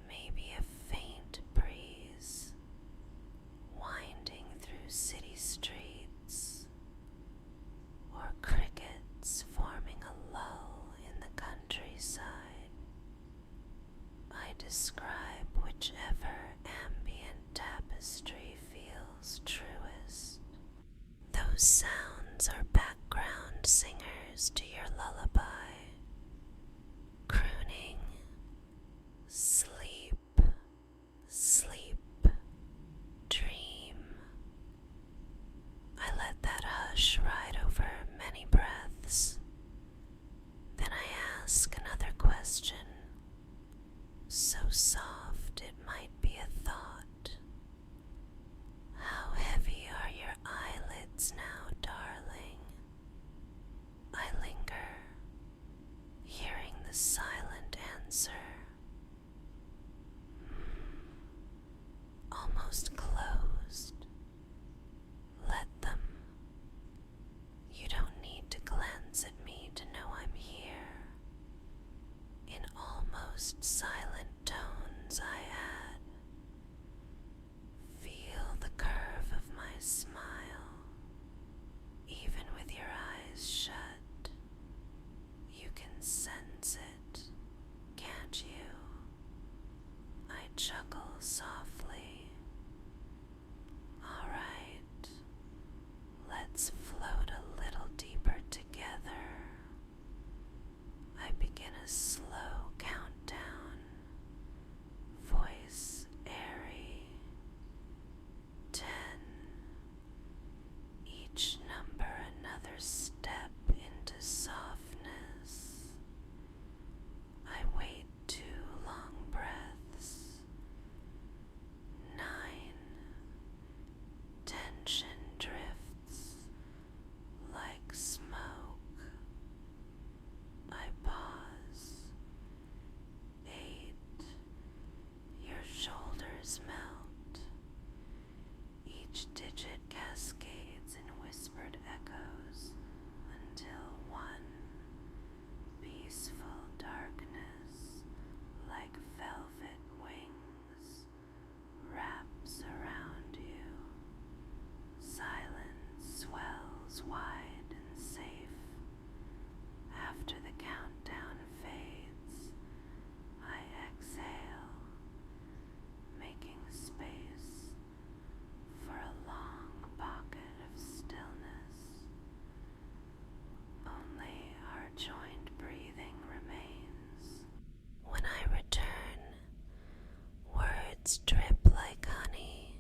Maybe a faint breeze winding through city streets, or crickets forming a lull in the countryside. I describe whichever ambient tapestry feels truest. Those sounds are background singers to your lullaby, crooning, sleep, sleep, dream. I let that hush ride over many breaths. Then I ask another question, so soft it might be a thought. How heavy are your eyelids now, darling? I linger, hearing the silent answer. Almost closed. Let them. You don't need to glance at me to know I'm here. In almost silent tones I add, feel the curve of my smile. Even with your eyes shut, you can sense thoughts drip like honey.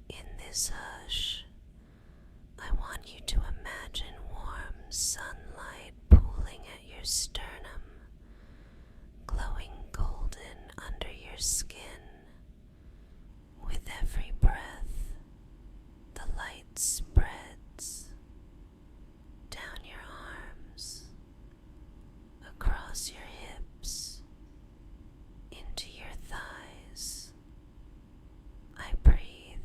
In this hush, I want you to imagine warm sunlight pooling at your sternum, glowing golden under your skin. With every breath, the light spreads down your arms, across your hips, into your thighs. I breathe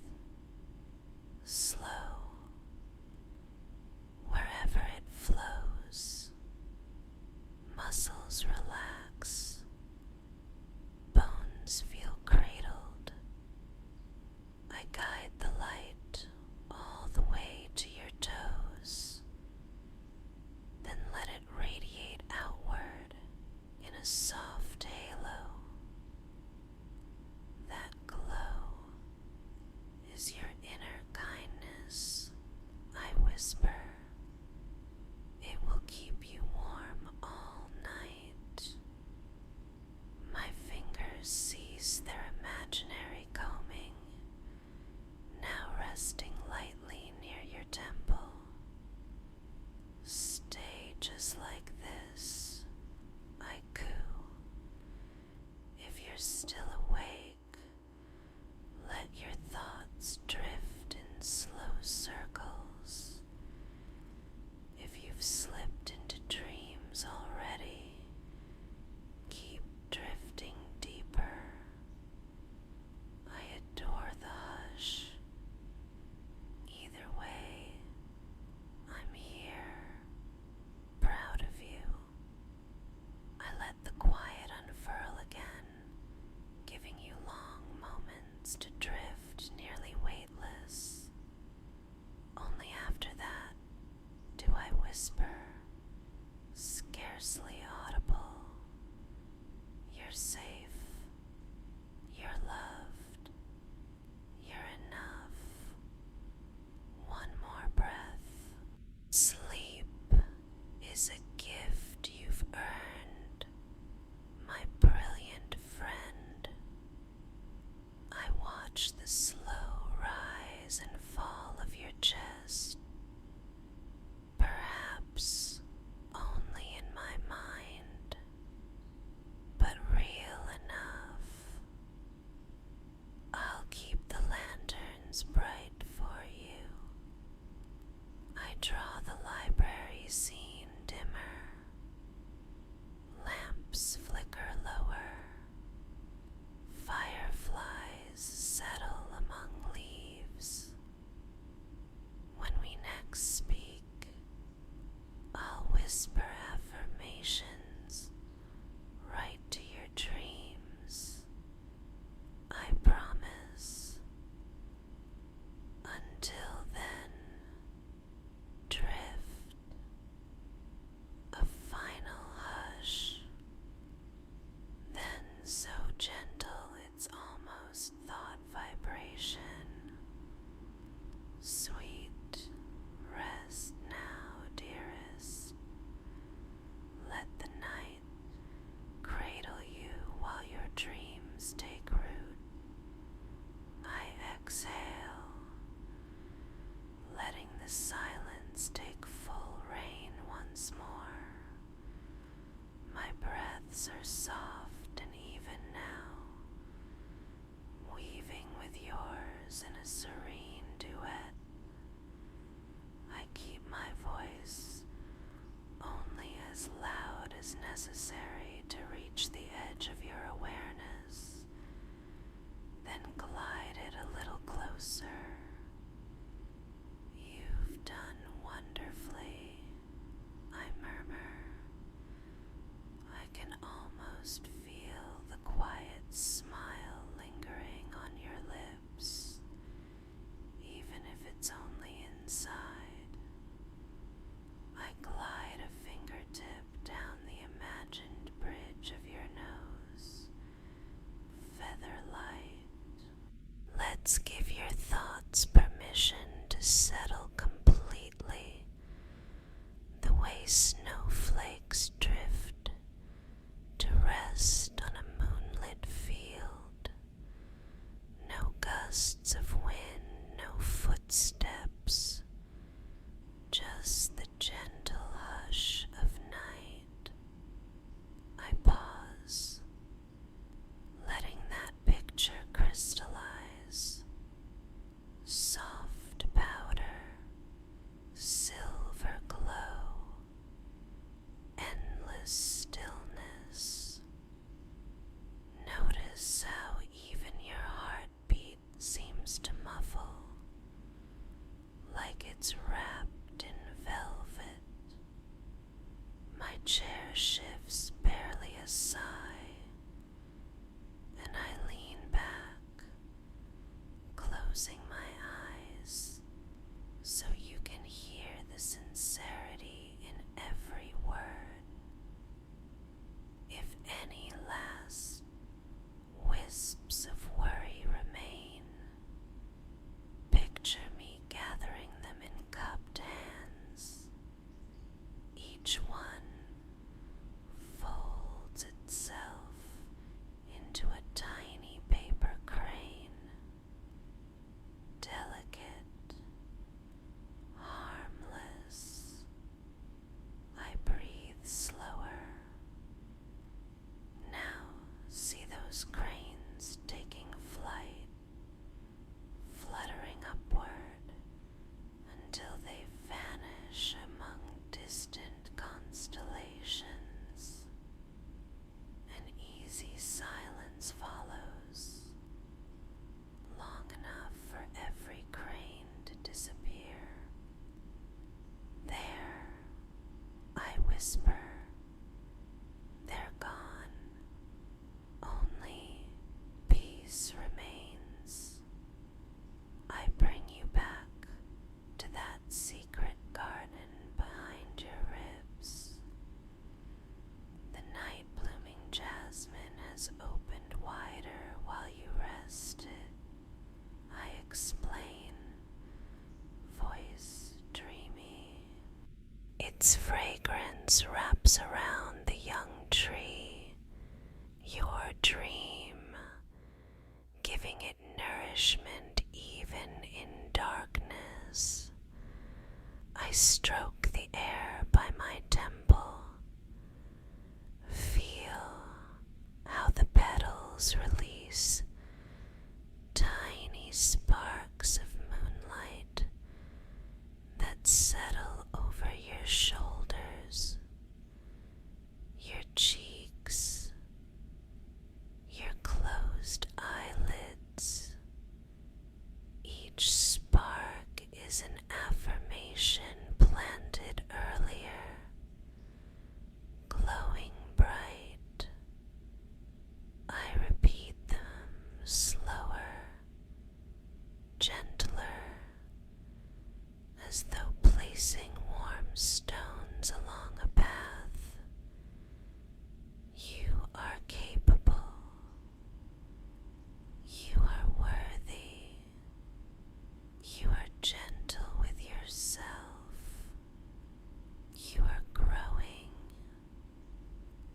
slow wherever it flows. Muscles relax, bones feel cradled. I guide the light all the way to your toes, then let it radiate outward in a soft halo. That glow is your inner kindness, I whisper. It will keep you warm all night. My fingers cease their imaginary combing, now resting lightly near your temple. Stay just like this, I coo. If you're still awake, let your thoughts drift in slow circles. If you've slipped into dreams already, keep drifting deeper. I adore the hush. Either way, I'm here, proud of you. I let the quiet unfurl again, giving you long moments to drift nearly weightless. Only after that do I whisper, scarcely audible. You're safe. You're loved. You're enough. One more breath. Sleep is a gift you've earned, my brilliant friend. I watch the slow rise and fall of your chest, perhaps only in my mind, but real enough. I'll keep the lanterns bright for you. I draw the library scene dimmer. Lamps flicker lower. Fireflies settle among leaves. When we next speak, I'll whisper affirmations right to your dreams. I promise. Until then, drift. A final hush. Then so gentle it's almost thought vibration. Sweet rest now, dearest. Let the night cradle you while your dreams take root. I exhale, letting the silence take full reign once more. My breaths are soft and even now, weaving with yours in a serene duet. I keep my voice only as loud as necessary to reach the edge of your awareness, then glide it a little closer. You've done wonderfully, I murmur. I can almost feel the quiet smile lingering on your lips, even if it's only inside. I glide a fingertip down the imagined bridge of your nose, feather light. Let's give your thoughts permission to settle completely, the way snowflakes drift to rest on a moonlit field. chair shifts barely a sigh, and I lean back, closing my eyes so you can hear the sincerity in every word. If any last wisps of worry remain, picture me gathering them in cupped hands. Each one folds itself into a tiny paper crane, delicate, harmless. I breathe slower. Now see those cranes taking flight, fluttering upward until they vanish among distant constellations. An easy silence follows, long enough for every crane to disappear. There, I whisper, they're gone. Only peace remains. I bring you back to that secret garden behind your ribs. The night blooming jasmine has opened wider while you rested. I explain, voice dreamy. Its fragrance wraps around the young tree, your dream, giving it nourishment even in darkness. I stroke the air by my temple. Feel how the petals release tiny sparks of moonlight that settle over your shoulders, your cheeks, your closed eyelids. Each spark is an affirmation planted earlier, glowing bright. I repeat them slower, gentler, as though placing warm stones along a path. You are capable. You are worthy. You are gentle with yourself. You are growing.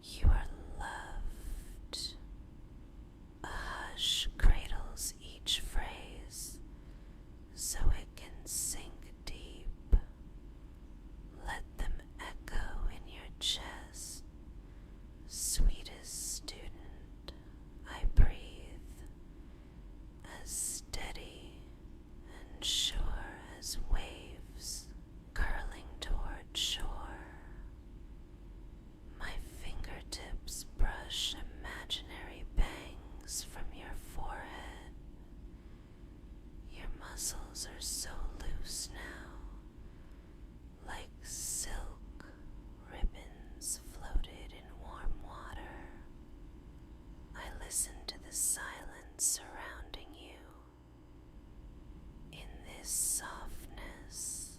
You are loved. A hush cradles each phrase so it can sink deep. Let them echo in your chest. Sweetest student, I breathe, as steady and sure as waves curling toward shore. My fingertips brush imaginary bangs from your forehead. Your muscles are so loose now, like silk ribbons floated in warm water. I listen to the silence surrounding you. In this softness,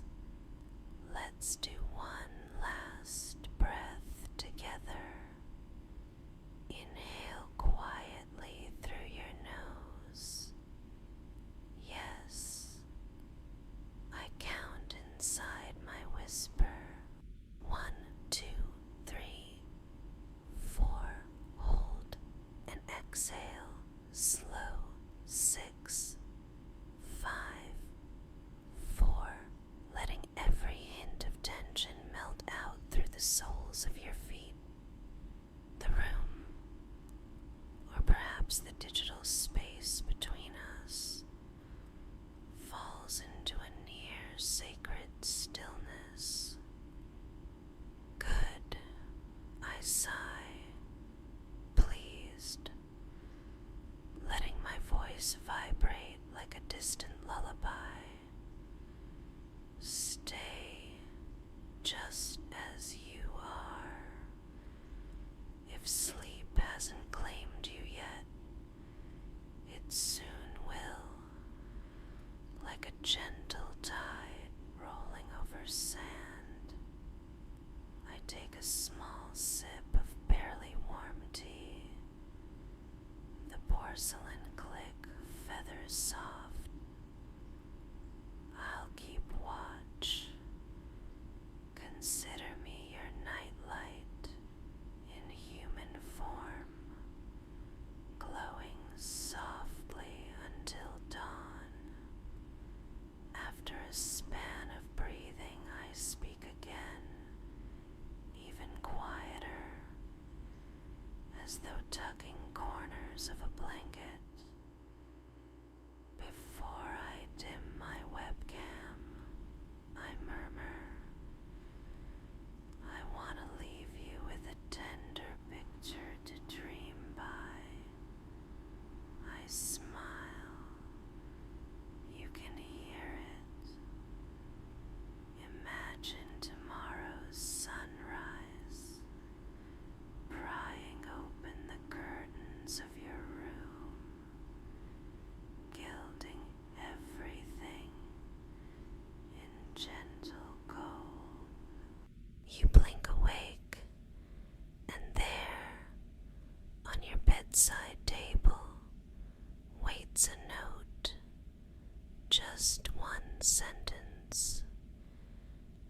let's do one last breath together. Inhale quietly through your nose. Yes, I count inside my whisper. 1, 2, 3, 4. Hold and exhale. Slow. 6, 5, 4. Letting every hint of tension melt out through the soles of your feet. The room, or perhaps the digital space between us, falls into a near sacred stillness. Good, I sigh, pleased, letting my voice vibrate like a distant lullaby. Stay just as you are. porcelain click feathers soft. I'll keep watch. Consider me your nightlight in human form, glowing softly until dawn. After a span of breathing, I speak again, even quieter, as though tugging corners of a blanket. Before I dim my webcam, I murmur, I want to leave you with a tender picture to dream by. I smile. You can hear it. Imagine tomorrow's sunrise, prying open the curtains of your room, gilding everything in gentle gold. You blink awake, and there, on your bedside table, waits a note, just one sentence.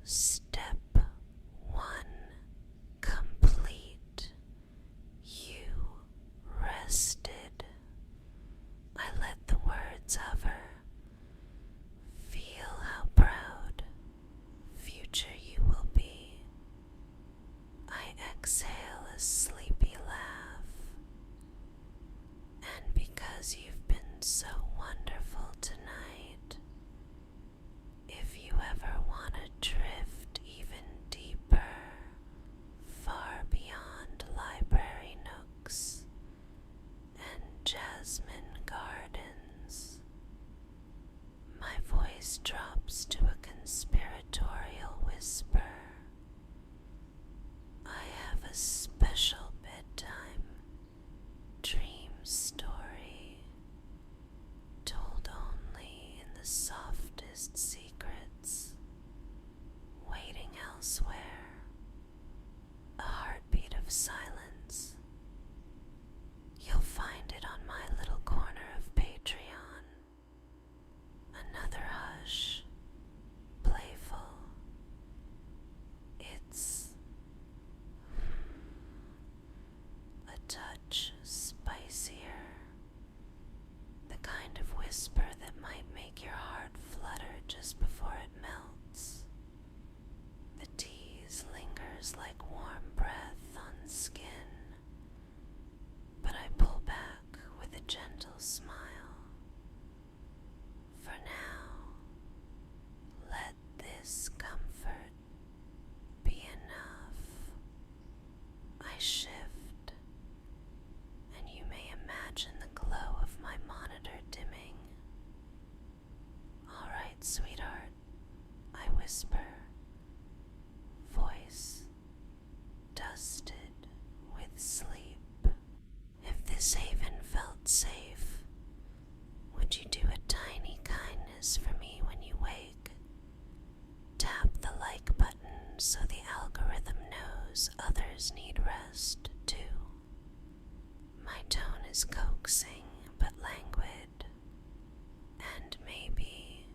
Step 1 complete. You rested. I let the words hover. Feel how proud future you will be. I exhale a sleepy laugh. And because you've been so wonderful tonight, if you ever want to drift even deeper, far beyond library nooks and jasmine gardens, my voice drops to a conspiratorial whisper. I have a special bedtime dream story, told only in the softest secrets, waiting elsewhere. A heartbeat of silence. You'll find it on my little corner of Patreon. Another hush, playful. It's a touch spicier, the kind of whisper that might make your heart flutter just before it melts. The tease lingers like warm breath on skin, but I pull back with a gentle smile. For now, let this comfort be enough. I shift, and you may imagine the glow of my monitor dimming. All right, sweetheart, I whisper, voice dusted with sleep. If this haven felt safe, would you do a tiny kindness for me when you wake? Tap the like button so the algorithm knows others need rest too. My tone is coaxing but languid, and maybe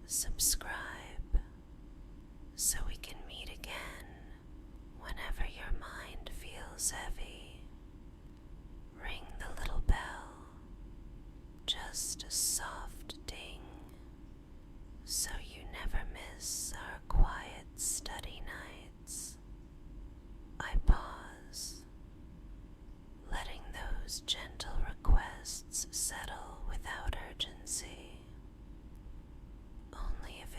subscribe so we can meet again whenever your mind feels heavy. Ring the little bell, just a soft ding, so you never miss our quiet study nights. I pause, letting those gentle requests settle without urgency. Only if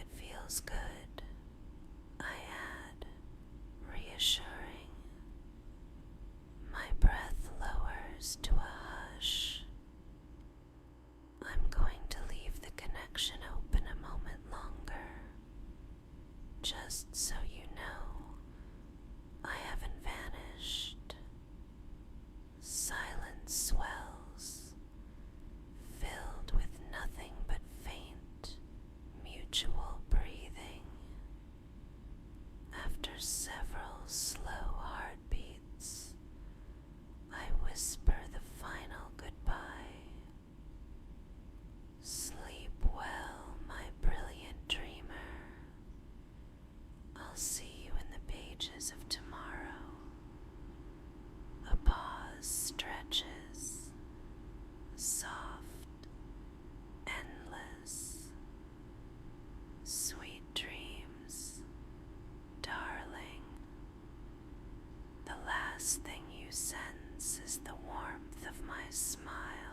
last thing you sense is the warmth of my smile.